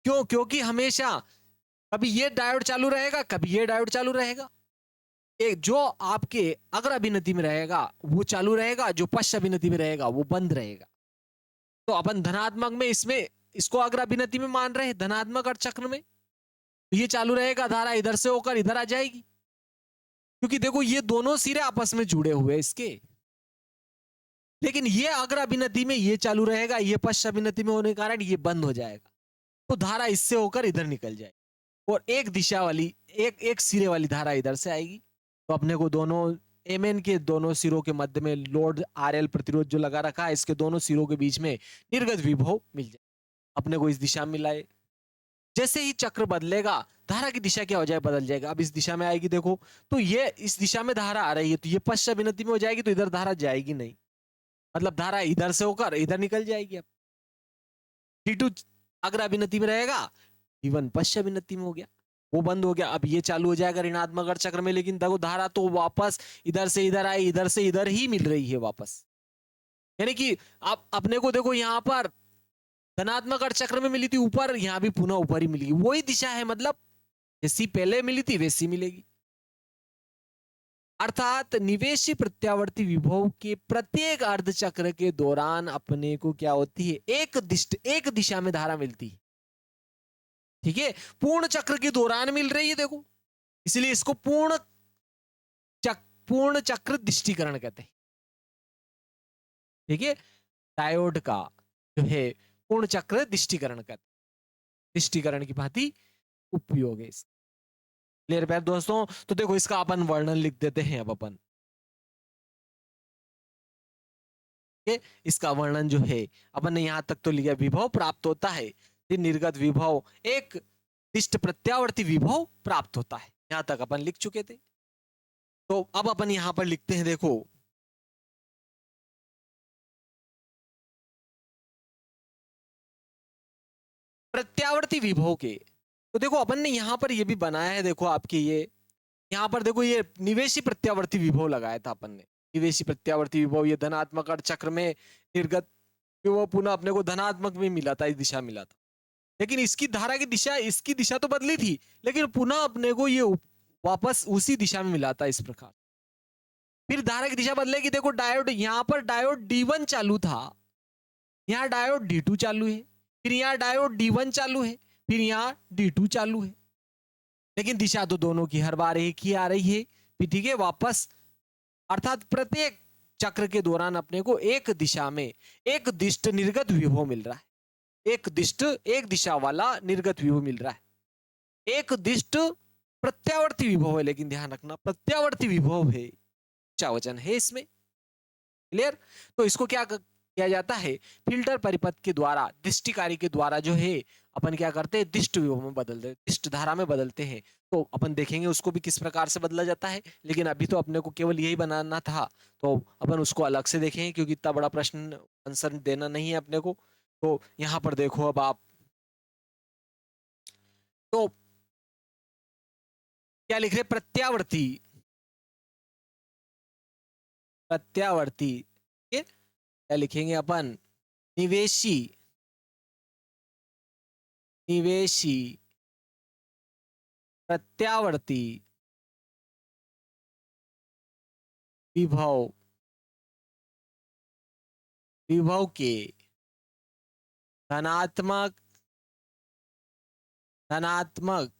क्यों? क्योंकि हमेशा कभी ये डायोड चालू रहेगा, कभी ये डायोड चालू रहेगा। एक जो आपके अग्र अभिनति में रहेगा वो चालू रहेगा, जो पश्च अभिनति में रहेगा वो बंद रहेगा। तो अपन धनात्मक में इसमें इसको अग्र अभिनति में मान रहे हैं, धनात्मक अर्ध चक्र में ये चालू रहेगा, धारा इधर से होकर इधर आ जाएगी, क्योंकि देखो ये दोनों सिरे आपस में जुड़े हुए इसके। लेकिन ये अग्र अभिनति में ये चालू रहेगा, ये पश्च अभिनति में होने के कारण ये बंद हो जाएगा, तो धारा इससे होकर इधर निकल जाएगी और एक दिशा वाली एक एक सिरे वाली धारा इधर से आएगी। तो अपने को दोनों एमएन के दोनों सिरों के मध्य में लोड आरएल प्रतिरोध जो लगा रखा है, इसके दोनों सिरों के बीच में निर्गत विभव मिल जाए, अपने को इस दिशा में मिलाए। जैसे ही चक्र बदलेगा धारा की दिशा क्या हो जाए, बदल जाएगा। अब इस दिशा में आएगी, देखो तो ये इस दिशा में धारा आ रही है, तो ये पश्च अभिनति में हो जाएगी, तो इधर धारा जाएगी नहीं, मतलब धारा इधर से होकर इधर निकल जाएगी। अब T2 अग्र अभिनति में रहेगा, T1 पश्च अभिनति में हो गया, वो बंद हो गया। अब ये चालू हो जाएगा ऋणात्मक अर्ध चक्र में, लेकिन देखो धारा तो वापस इधर से इधर आई, इधर से इधर ही मिल रही है वापस। यानी कि आप अपने को देखो यहां पर धनात्मक अर्ध चक्र में मिली थी ऊपर, यहां भी पुनः ऊपर ही मिलेगी, वही दिशा है, मतलब जैसी पहले मिली थी वैसी मिलेगी। अर्थात निवेशी प्रत्यावर्ती विभव के प्रत्येक अर्ध चक्र के दौरान अपने को क्या होती है, एक दिशा में धारा मिलती है। ठीक है, पूर्ण चक्र के दौरान मिल रही है, देखो इसलिए इसको पूर्ण चक्र दिष्टिकरण कहते हैं। ठीक है, डायोड का जो है पूर्ण चक्र दिष्टिकरण कहते हैं, दिष्टिकरण की भांति उपयोग है। क्लियर पैर दोस्तों? तो देखो इसका अपन वर्णन लिख देते हैं अब अपन। इसका वर्णन जो है अपन ने यहां तक तो लिया, विभव प्राप्त होता है, निर्गत विभव एक दिष्ट प्रत्यावर्ती विभव प्राप्त होता है, यहां तक अपन लिख चुके थे। तो अब अपन यहां पर लिखते हैं, देखो प्रत्यावर्ती विभव के, तो देखो अपन ने यहां पर ये भी बनाया है, देखो आपके ये यहां पर देखो ये निवेशी प्रत्यावर्ती विभव लगाया था अपन ने, निवेशी प्रत्यावर्ती विभव ये धनात्मक अर्ध चक्र में निर्गत विभव पुनः अपने को धनात्मक में मिला था, इस दिशा मिला था, लेकिन इसकी धारा की दिशा, इसकी दिशा तो बदली थी, लेकिन पुनः अपने को ये वापस उसी दिशा में मिला था इस प्रकार। फिर धारा की दिशा बदलेगी, देखो डायोड यहां पर डायोड D1 चालू था, यहाँ डायोड D2 चालू है, फिर यहाँ डायोड D1 चालू है, फिर यहाँ D2 चालू है, लेकिन दिशा तो दोनों की हर बार एक ही आ रही है। फिर ठीक है, वापस अर्थात प्रत्येक चक्र के दौरान अपने को एक दिशा में एक दिष्ट निर्गत विभव मिल रहा है, एक दिष्ट एक दिशा वाला निर्गत विभव मिल रहा है, एक दिष्ट प्रत्यावर्ती विभव है, लेकिन ध्यान रखना प्रत्यावर्ती विभव है, वचन है इसमें। क्लियर? तो इसको क्या किया जाता है, फिल्टर परिपथ के द्वारा, दृष्टिकारी के द्वारा जो है अपन क्या करते हैं, दिष्ट विभव में बदलते हैं, दिष्ट धारा में बदलते हैं। तो अपन देखेंगे उसको भी किस प्रकार से बदला जाता है, लेकिन अभी तो अपने को केवल यही बनाना था, तो अपन उसको अलग से देखेंगे, क्योंकि इतना बड़ा प्रश्न आंसर देना नहीं है अपने को। तो यहां पर देखो अब आप, तो क्या लिख रहे, प्रत्यावर्ती, प्रत्यावर्ती क्या लिखेंगे अपन, निवेशी, निवेशी प्रत्यावर्ती विभव, विभव के धनात्मक, धनात्मक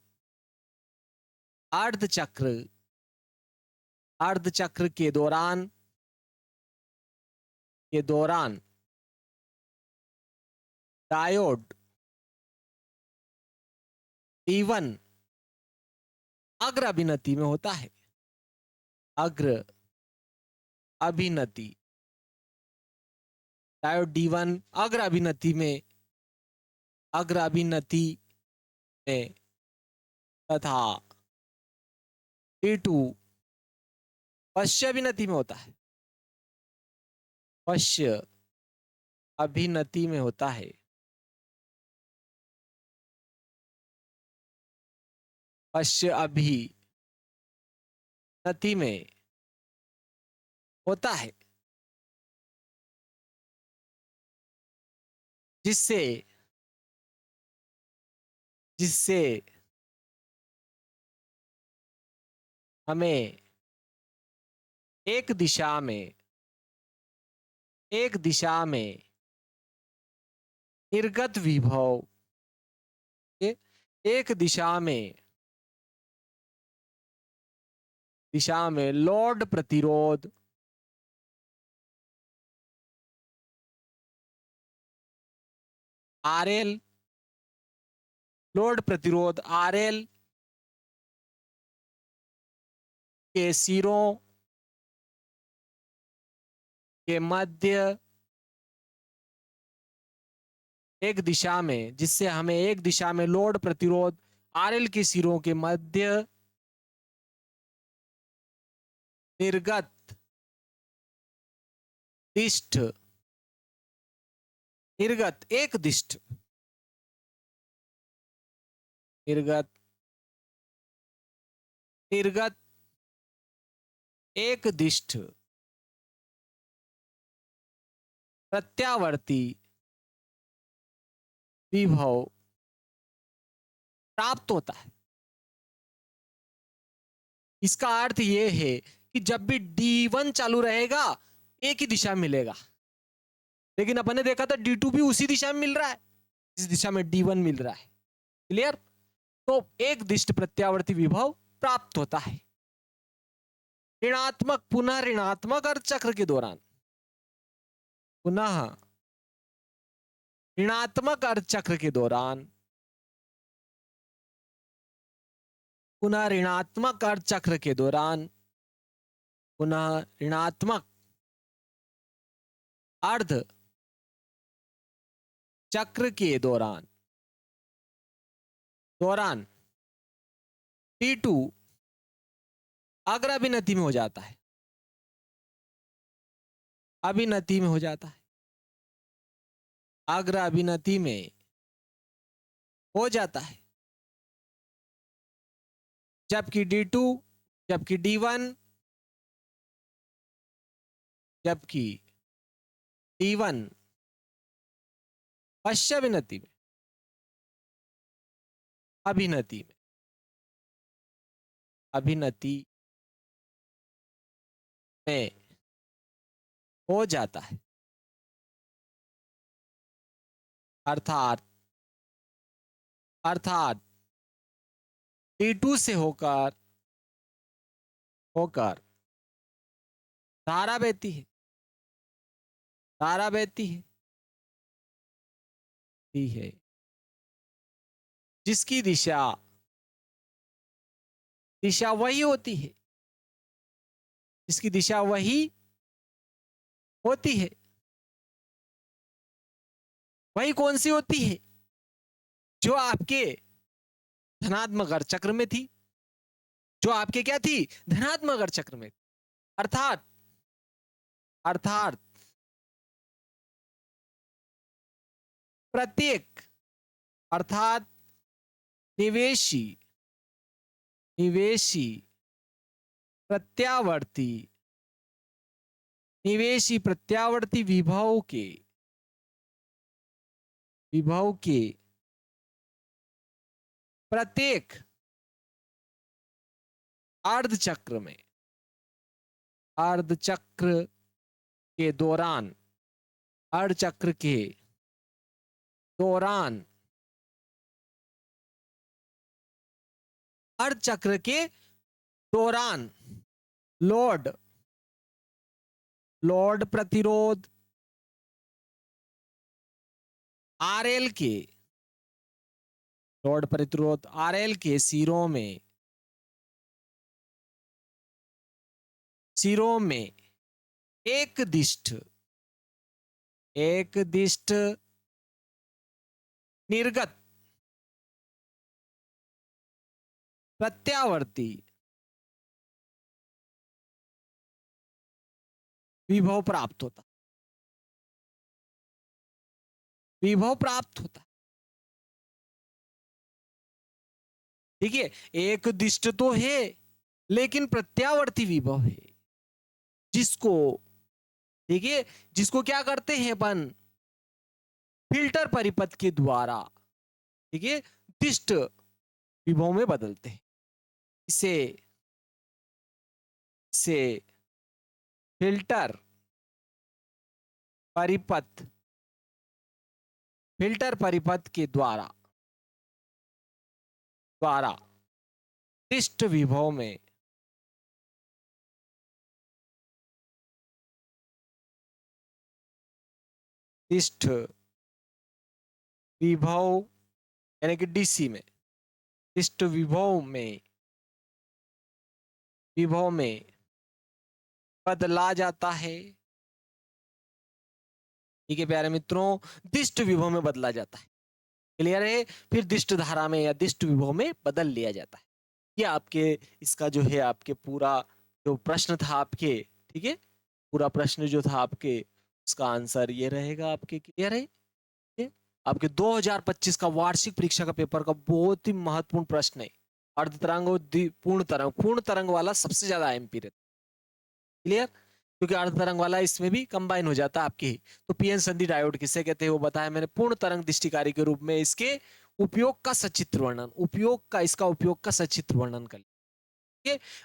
अर्धचक्र, अर्धचक्र के दौरान, के दौरान डायोड D1 अग्र अभिनति में होता है, अग्र अभिनति, डायोड D1 अग्र अभिनति में तथा D2 पश्च अभिनति में होता है, पश्च अभिनति में होता है। पश्च अभिनति में होता है, जिससे हमें एक दिशा में निर्गत विभव के एक दिशा में लोड प्रतिरोध RL, लोड प्रतिरोध RL के सिरों के मध्य एक दिशा में, जिससे हमें एक दिशा में लोड प्रतिरोध RL के सिरों के मध्य निर्गत दिष्ट निर्गत एक दिष्ट निर्गत एक दिष्ट प्रत्यावर्ती विभव प्राप्त होता है। इसका अर्थ यह है कि जब भी D1 चालू रहेगा एक ही दिशा मिलेगा, लेकिन अपन ने देखा था D2 भी उसी दिशा में मिल रहा है जिस दिशा में D1 मिल रहा है। क्लियर? तो एक दिष्ट प्रत्यावर्ती विभव प्राप्त होता है। ऋणात्मक, पुनः ऋणात्मक अर्ध चक्र के दौरान, पुनः ऋणात्मक अर्ध चक्र के दौरान, पुनः ऋणात्मक अर्ध चक्र के दौरान, पुनः ऋणात्मक अर्ध चक्र के दौरान T2 अग्र अभिनति में हो जाता है, अभिनति में हो जाता है, अग्र अभिनति में हो जाता है, जबकि D2, जबकि D1, जबकि D1 पश्च अभिनति में, अभिनति में हो जाता है। अर्थात D2 से होकर धारा बहती है, जिसकी दिशा वही होती है, जिसकी दिशा वही होती है। वही कौन सी होती है? जो आपके धनात्मक अर्ध चक्र में थी, जो आपके क्या थी? धनात्मक अर्ध चक्र में। अर्थात प्रत्येक, अर्थात निवेशी प्रत्यावर्ती विभव के प्रत्येक अर्ध चक्र के दौरान लोड प्रतिरोध RL के सिरों में सिरों में एक दिष्ट निर्गत प्रत्यावर्ती विभव प्राप्त होता है। देखिए, एक दिष्ट तो है लेकिन प्रत्यावर्ती विभव है, जिसको देखिए जिसको क्या करते हैं अपन फिल्टर परिपथ के द्वारा, ठीक है, दिष्ट विभव में बदलते हैं। इसे इसे फिल्टर परिपथ के द्वारा दिष्ट विभव में दिष्ट विभव यानी कि डीसी में दिष्ट विभव में बदला जाता है। ठीक है प्यारे मित्रों, दिष्ट विभव में बदला जाता है। क्लियर है? फिर दिष्ट धारा में या दिष्ट विभव में बदल लिया जाता है। ये आपके इसका जो है आपके पूरा जो प्रश्न था आपके, ठीक है, पूरा प्रश्न जो था आपके उसका आंसर ये रहेगा आपके। क्लियर है? आपके 2025 का वार्षिक परीक्षा का पेपर का बहुत ही महत्वपूर्ण प्रश्न है। अर्धतरंग और पूर्ण तरंग वाला सबसे ज्यादा एमपी रहता है। क्लियर? क्योंकि अर्धतरंग वाला इसमें भी कंबाइन हो जाता है आपके। तो पीएन संधि डायोड किसे कहते हैं वो बताया मैंने। पूर्ण तरंग दृष्टिकारी के रूप में इसके उपयोग का सचित्र वर्णन, इसका उपयोग का सचित्र वर्णन कर।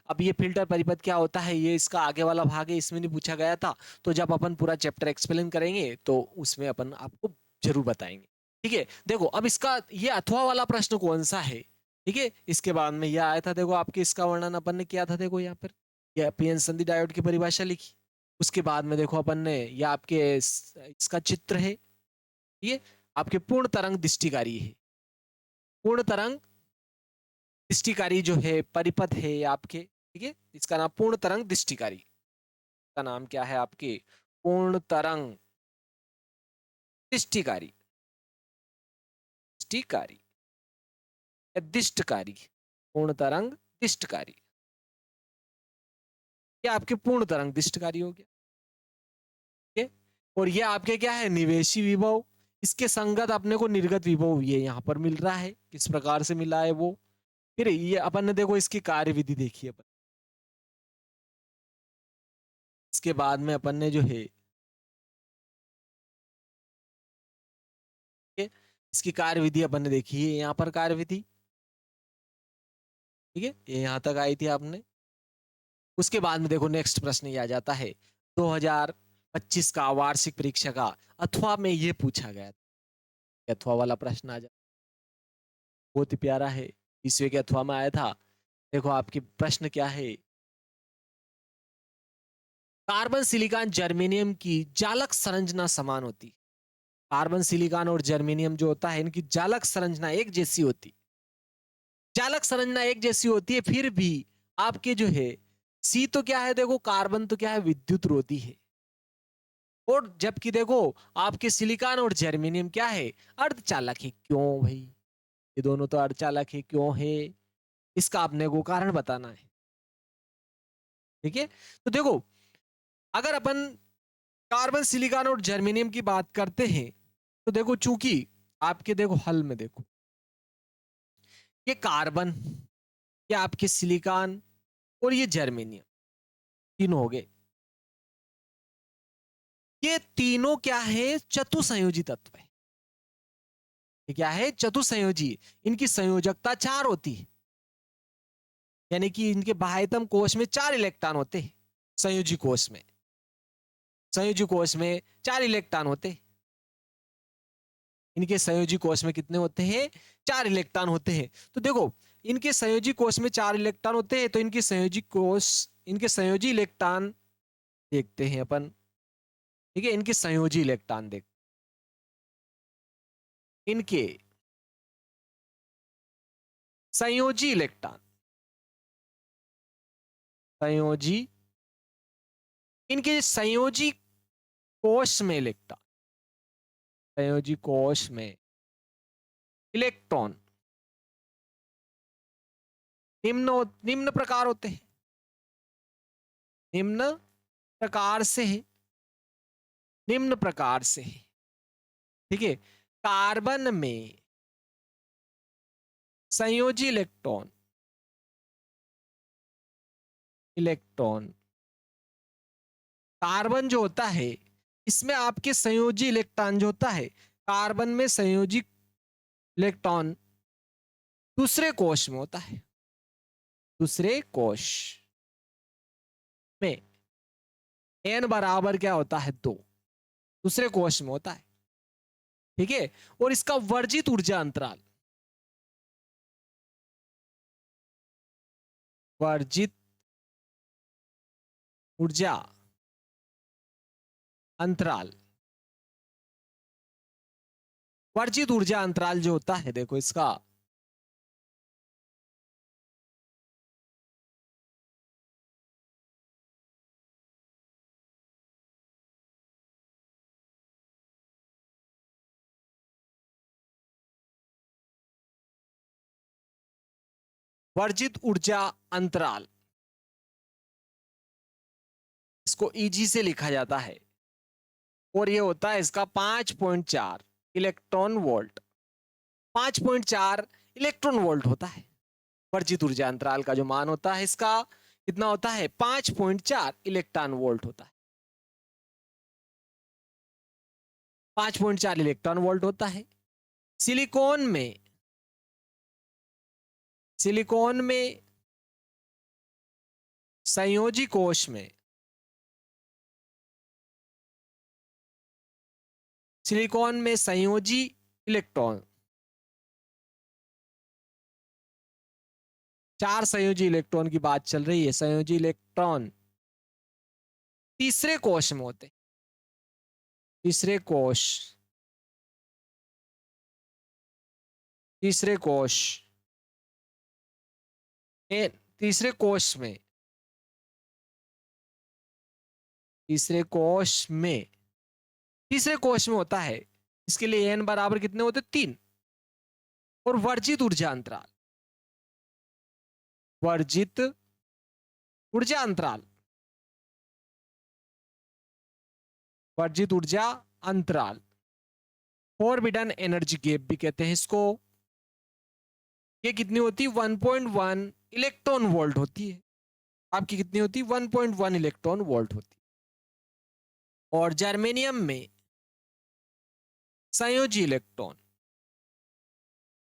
अब ये फिल्टर परिपथ क्या होता है, ये इसका आगे वाला भाग है, इसमें नहीं पूछा गया था। तो जब अपन पूरा चैप्टर एक्सप्लेन करेंगे तो उसमें अपन आपको जरूर बताएंगे। ठीक है, देखो अब इसका ये अथवा वाला प्रश्न कौन सा है। ठीक है, इसके बाद में यह आया था, देखो आपके इसका वर्णन अपन ने किया था। देखो यहाँ पर यह पीएन संधि डायोड की परिभाषा लिखी। उसके बाद में देखो अपन ने यह आपके इसका चित्र है, ये आपके पूर्ण तरंग दृष्टिकारी है। पूर्ण तरंग दृष्टिकारी जो है परिपथ है ये आपके, ठीक है, इसका नाम पूर्ण तरंग दृष्टिकारी का नाम क्या है आपके, पूर्ण तरंग दृष्टिकारी दृष्टिकारी दिष्टकारी, पूर्ण तरंग दिष्टकारी, ये आपके पूर्ण तरंग दिष्टकारी हो गया। ठीक है, और ये आपके क्या है निवेशी विभव, इसके संगत अपने को निर्गत विभव ये यहाँ पर मिल रहा है। किस प्रकार से मिला है वो, फिर ये अपन ने देखो इसकी कार्य विधि देखी अपन। इसके बाद में अपन ने जो है इसकी कार्य विधि अपन ने देखी है, यहाँ पर कार्य विधि। ठीक है, ये यहां तक आई थी आपने। उसके बाद में देखो नेक्स्ट प्रश्न ये आ जाता है 2025 का वार्षिक परीक्षा का अथवा में ये पूछा गया था। अथवा वाला प्रश्न आ जाता, बहुत ही प्यारा है, 20वें के अथवा में आया था। देखो आपकी प्रश्न क्या है, कार्बन सिलिकॉन जर्मेनियम की जालक संरचना समान होती। कार्बन सिलिकॉन और जर्मेनियम जो होता है इनकी जालक संरचना एक जैसी होती, जालक संरचना एक जैसी होती है, फिर भी आपके जो है सी तो क्या है, देखो कार्बन तो क्या है विद्युत रोधी है, और जबकि देखो आपके सिलिकॉन और जर्मेनियम क्या है अर्धचालक है। क्यों भाई, ये दोनों तो अर्धचालक है, क्यों है, इसका आपने को कारण बताना है। ठीक है, तो देखो अगर अपन कार्बन सिलिकॉन और जर्मेनियम की बात करते हैं तो देखो चूंकि आपके देखो हल में देखो ये कार्बन, ये आपके सिलिकॉन और ये जर्मेनियम तीनों हो गए। ये तीनों क्या है चतुसंयोजी तत्व है। ये क्या है चतुसंयोजी, इनकी संयोजकता 4 होती है, यानी कि इनके बाह्यतम कोश में 4 इलेक्ट्रॉन होते हैं। संयोजी कोश में 4 इलेक्ट्रॉन होते हैं। इनके संयोजी कोश में कितने होते हैं 4 इलेक्ट्रॉन होते हैं। तो देखो इनके संयोजी कोश में 4 इलेक्ट्रॉन होते हैं, तो इनके संयोजी इलेक्ट्रॉन देखते हैं अपन। ठीक है, इनके संयोजी इलेक्ट्रॉन देख, इनके संयोजी इलेक्ट्रॉन, संयोजी इनके संयोजी कोश में इलेक्ट्रॉन, संयोजी कोश में इलेक्ट्रॉन निम्न प्रकार होते हैं, निम्न प्रकार से है, निम्न प्रकार से है। ठीक है, कार्बन में संयोजी इलेक्ट्रॉन, इलेक्ट्रॉन कार्बन जो होता है इसमें आपके संयोजी इलेक्ट्रॉन जो होता है, कार्बन में संयोजी इलेक्ट्रॉन दूसरे कोश में होता है, दूसरे कोश में n बराबर क्या होता है 2, दूसरे कोश में होता है। ठीक है, और इसका वर्जित ऊर्जा अंतराल, वर्जित ऊर्जा अंतराल, वर्जित ऊर्जा अंतराल जो होता है, देखो इसका वर्जित ऊर्जा अंतराल, इसको ईजी से लिखा जाता है और ये होता है इसका 5.4 इलेक्ट्रॉन वोल्ट, 5.4 इलेक्ट्रॉन वोल्ट होता है। वर्जित ऊर्जा अंतराल का जो मान होता है इसका कितना होता है, 5.4 इलेक्ट्रॉन वोल्ट होता है, 5.4 इलेक्ट्रॉन वोल्ट होता है। सिलिकॉन में, सिलिकॉन में संयोजी कोश में, सिलिकॉन में संयोजी इलेक्ट्रॉन, 4 संयोजी इलेक्ट्रॉन की बात चल रही है, संयोजी इलेक्ट्रॉन तीसरे कोश में होते, तीसरे कोश, तीसरे कोश तीसरे कोश में, तीसरे कोश में, तीसरे कोश में होता है। इसके लिए n बराबर कितने होते, 3। और वर्जित ऊर्जा अंतराल, वर्जित ऊर्जा अंतराल, वर्जित ऊर्जा अंतराल, फॉरबिडन एनर्जी गैप भी कहते हैं इसको। ये कितनी होती है, 1.1 इलेक्ट्रॉन वोल्ट होती है। आपकी कितनी होती है, 1.1 इलेक्ट्रॉन वोल्ट होती है। और जर्मेनियम में संयोजी इलेक्ट्रॉन,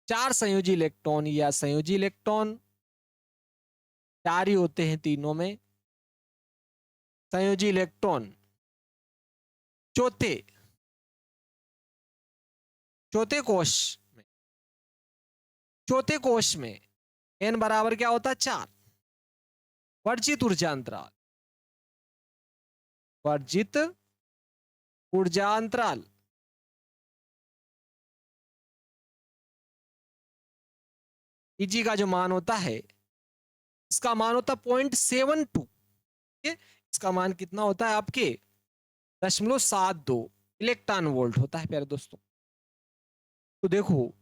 4 संयोजी इलेक्ट्रॉन या संयोजी इलेक्ट्रॉन 4 ही होते हैं तीनों में। संयोजी इलेक्ट्रॉन चौथे, चौथे कोश में, चौथे कोश में n बराबर क्या होता है, 4। वर्जित ऊर्जा अंतराल, वर्जित ऊर्जा अंतराल Eg का जो मान होता है, इसका मान होता है 0.72। इसका मान कितना होता है आपके 0.72 इलेक्ट्रॉन वोल्ट होता है प्यारे दोस्तों। तो देखो,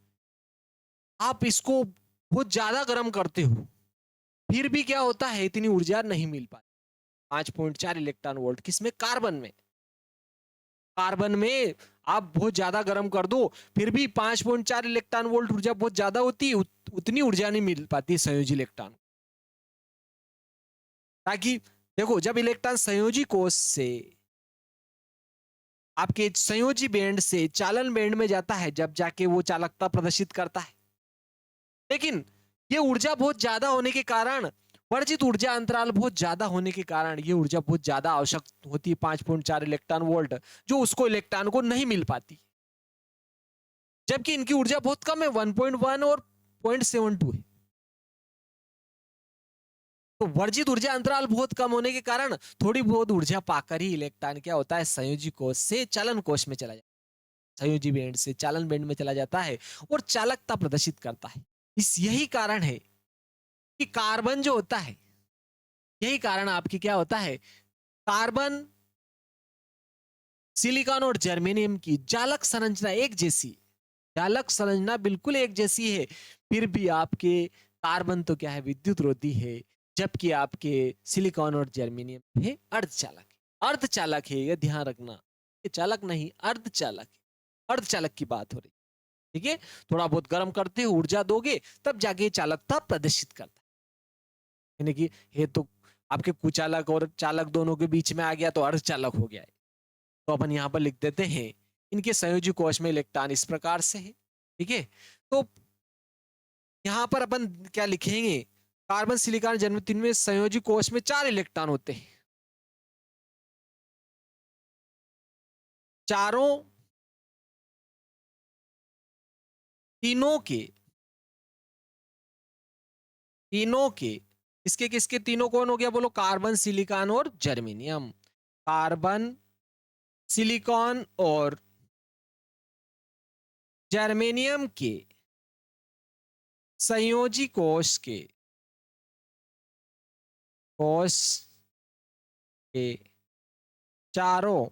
आप इसको बहुत ज्यादा गर्म करते हो फिर भी क्या होता है, इतनी ऊर्जा नहीं मिल पाती। 5.4 इलेक्ट्रॉन वोल्ट किसमें, कार्बन में, कार्बन में आप बहुत ज्यादा गर्म कर दो फिर भी 5.4 इलेक्ट्रॉन वोल्ट ऊर्जा बहुत ज्यादा होती है, उतनी ऊर्जा नहीं मिल पाती संयोजी इलेक्ट्रॉन। ताकि देखो, जब इलेक्ट्रॉन संयोजी कोश से आपके संयोजी बैंड से चालन बैंड में जाता है, जब जाके वो चालकता प्रदर्शित करता है। लेकिन ये ऊर्जा बहुत ज्यादा होने के कारण, वर्जित ऊर्जा अंतराल बहुत ज्यादा होने के कारण ये ऊर्जा बहुत ज्यादा आवश्यक होती है, 5.4 इलेक्ट्रॉन वोल्ट, जो उसको इलेक्ट्रॉन को नहीं मिल पाती। जबकि इनकी ऊर्जा बहुत कम है, 1.1 और 0.72 है। तो वर्जित ऊर्जा अंतराल बहुत कम होने के कारण थोड़ी बहुत ऊर्जा पाकर ही इलेक्ट्रॉन क्या होता है, संयोजी कोश से चालन कोश में चला जाता है, संयोजी बैंड से चालन बैंड में चला जाता है और चालकता प्रदर्शित करता है। यही कारण है कि कार्बन जो होता है, यही कारण आपकी क्या होता है, कार्बन, सिलिकॉन और जर्मेनियम की जालक संरचना एक जैसी, जालक संरचना बिल्कुल एक जैसी है, फिर भी आपके कार्बन तो क्या है, विद्युत रोधी है, जबकि आपके सिलिकॉन और जर्मेनियम है अर्धचालक। अर्धचालक है, यह ध्यान रखना, ये चालक नहीं, अर्धचालक है। अर्धचालक की बात हो रही, ठीक है। थोड़ा बहुत गर्म करते हो, ऊर्जा दोगे, तब जाके ये चालकता प्रदर्शित करता है। यानी कि ये तो आपके कुचालक और चालक दोनों के बीच में आ गया तो अर्धचालक हो गया है। तो अपन यहाँ पर लिख देते हैं, इनके संयोजी कोश में इलेक्ट्रॉन इस प्रकार से है, ठीक है। तो यहाँ पर अपन क्या लिखेंगे, कार्बन, सिलिकॉन, जर्मेनियम, तीन में संयोजी कोश में 4 इलेक्ट्रॉन होते हैं। चारों, तीनों के, तीनों के, इसके किसके तीनों कौन हो गया बोलो, कार्बन, सिलिकॉन और जर्मेनियम। कार्बन, सिलिकॉन और जर्मेनियम के संयोजी कोश के, कोश के चारों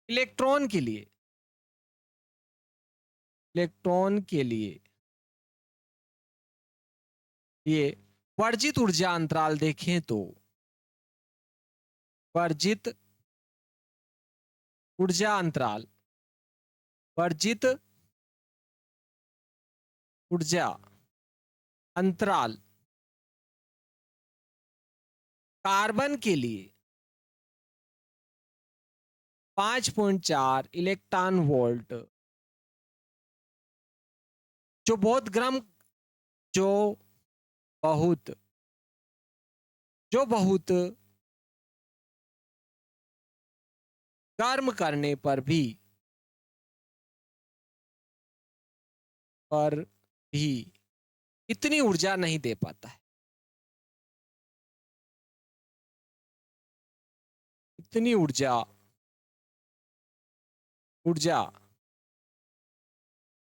इलेक्ट्रॉन के लिए, इलेक्ट्रॉन के लिए ये वर्जित ऊर्जा अंतराल देखें तो, वर्जित ऊर्जा अंतराल, वर्जित ऊर्जा अंतराल कार्बन के लिए 5.4 इलेक्ट्रॉन वोल्ट, जो बहुत गर्म, जो बहुत, जो बहुत गर्म करने पर भी इतनी ऊर्जा नहीं दे पाता है, इतनी ऊर्जा, ऊर्जा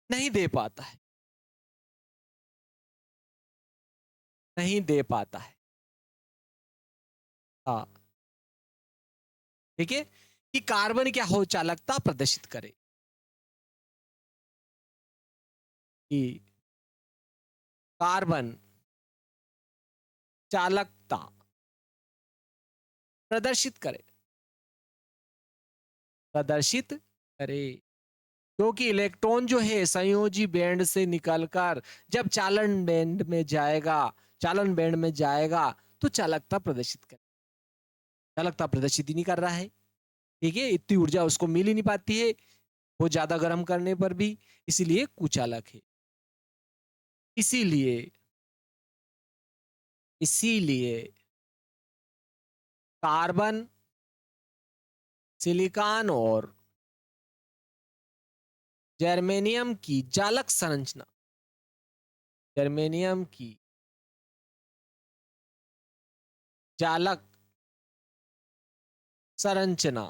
नहीं दे पाता है, नहीं दे पाता है। हाँ, ठीक है, कि कार्बन क्या हो, चालकता प्रदर्शित करे, कि कार्बन चालकता प्रदर्शित करे, प्रदर्शित करे, क्योंकि इलेक्ट्रॉन जो है संयोजी बैंड से निकलकर जब चालन बैंड में जाएगा, चालन बैंड में जाएगा तो चालकता प्रदर्शित करे, चालकता प्रदर्शित ही नहीं कर रहा है, ठीक है। इतनी ऊर्जा उसको मिल ही नहीं पाती है, वो ज्यादा गर्म करने पर भी, इसीलिए कुचालक है। इसीलिए, इसीलिए कार्बन, सिलिकॉन और जर्मेनियम की जालक संरचना, जर्मेनियम की जालक संरचना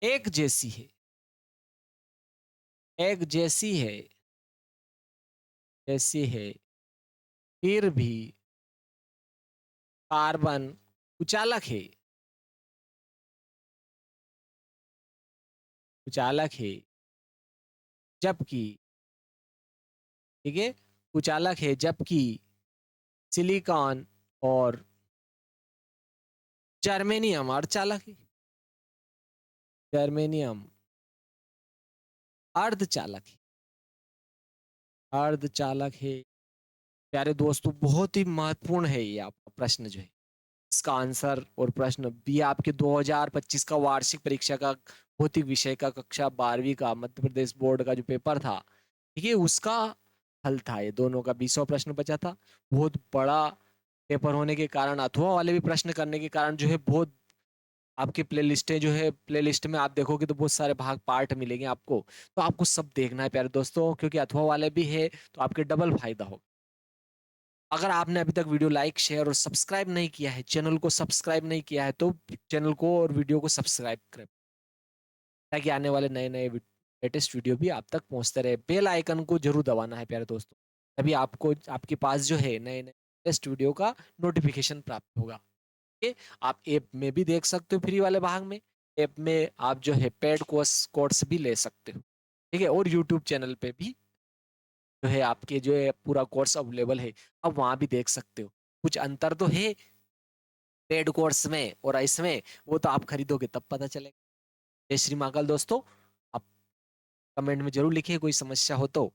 एक जैसी है, एक जैसी है, जैसी है, फिर भी कार्बन कुचालक है, कुचालक है, जबकि, ठीक है, कुचालक है, जबकि सिलिकॉन और जर्मेनियम अर्धचालक है, जर्मेनियम अर्धचालक है, अर्धचालक है। प्यारे दोस्तों, बहुत ही महत्वपूर्ण है ये आपका प्रश्न जो है, इसका आंसर और प्रश्न भी आपके 2025 का वार्षिक परीक्षा का भौतिक विषय का कक्षा 12वीं का मध्य प्रदेश बोर्ड का जो पेपर था, ठीक है, उसका हल था। ये दोनों का 20वां प्रश्न बचा था। बहुत बड़ा पेपर होने के कारण, अथवा वाले भी प्रश्न करने के कारण जो है, बहुत आपके प्लेलिस्टें जो है, प्लेलिस्ट में आप देखोगे तो बहुत सारे भाग पार्ट मिलेंगे आपको, तो आपको सब देखना है प्यारे दोस्तों, क्योंकि अथवा वाले भी है तो आपके डबल फायदा होगा। अगर आपने अभी तक वीडियो लाइक, शेयर और सब्सक्राइब नहीं किया है, चैनल को सब्सक्राइब नहीं किया है, तो चैनल को और वीडियो को सब्सक्राइब करें, ताकि आने वाले नए नए लेटेस्ट वीडियो भी आप तक पहुंचते रहे। बेल आइकन को जरूर दबाना है प्यारे दोस्तों, तभी आपको, आपके पास जो है नए नए लेटेस्ट वीडियो का नोटिफिकेशन प्राप्त होगा। आप ऐप में भी देख सकते हो फ्री वाले भाग में, ऐप में आप जो है पेड कोर्स भी ले सकते हो, ठीक है। और यूट्यूब चैनल पे भी जो है आपके जो है पूरा कोर्स अवेलेबल है, अब वहां भी देख सकते हो। कुछ अंतर तो है पेड कोर्स में और इसमें, वो तो आप खरीदोगे तब पता चलेगा। जय श्री महाकाल दोस्तों, आप कमेंट में जरूर लिखिए कोई समस्या हो तो।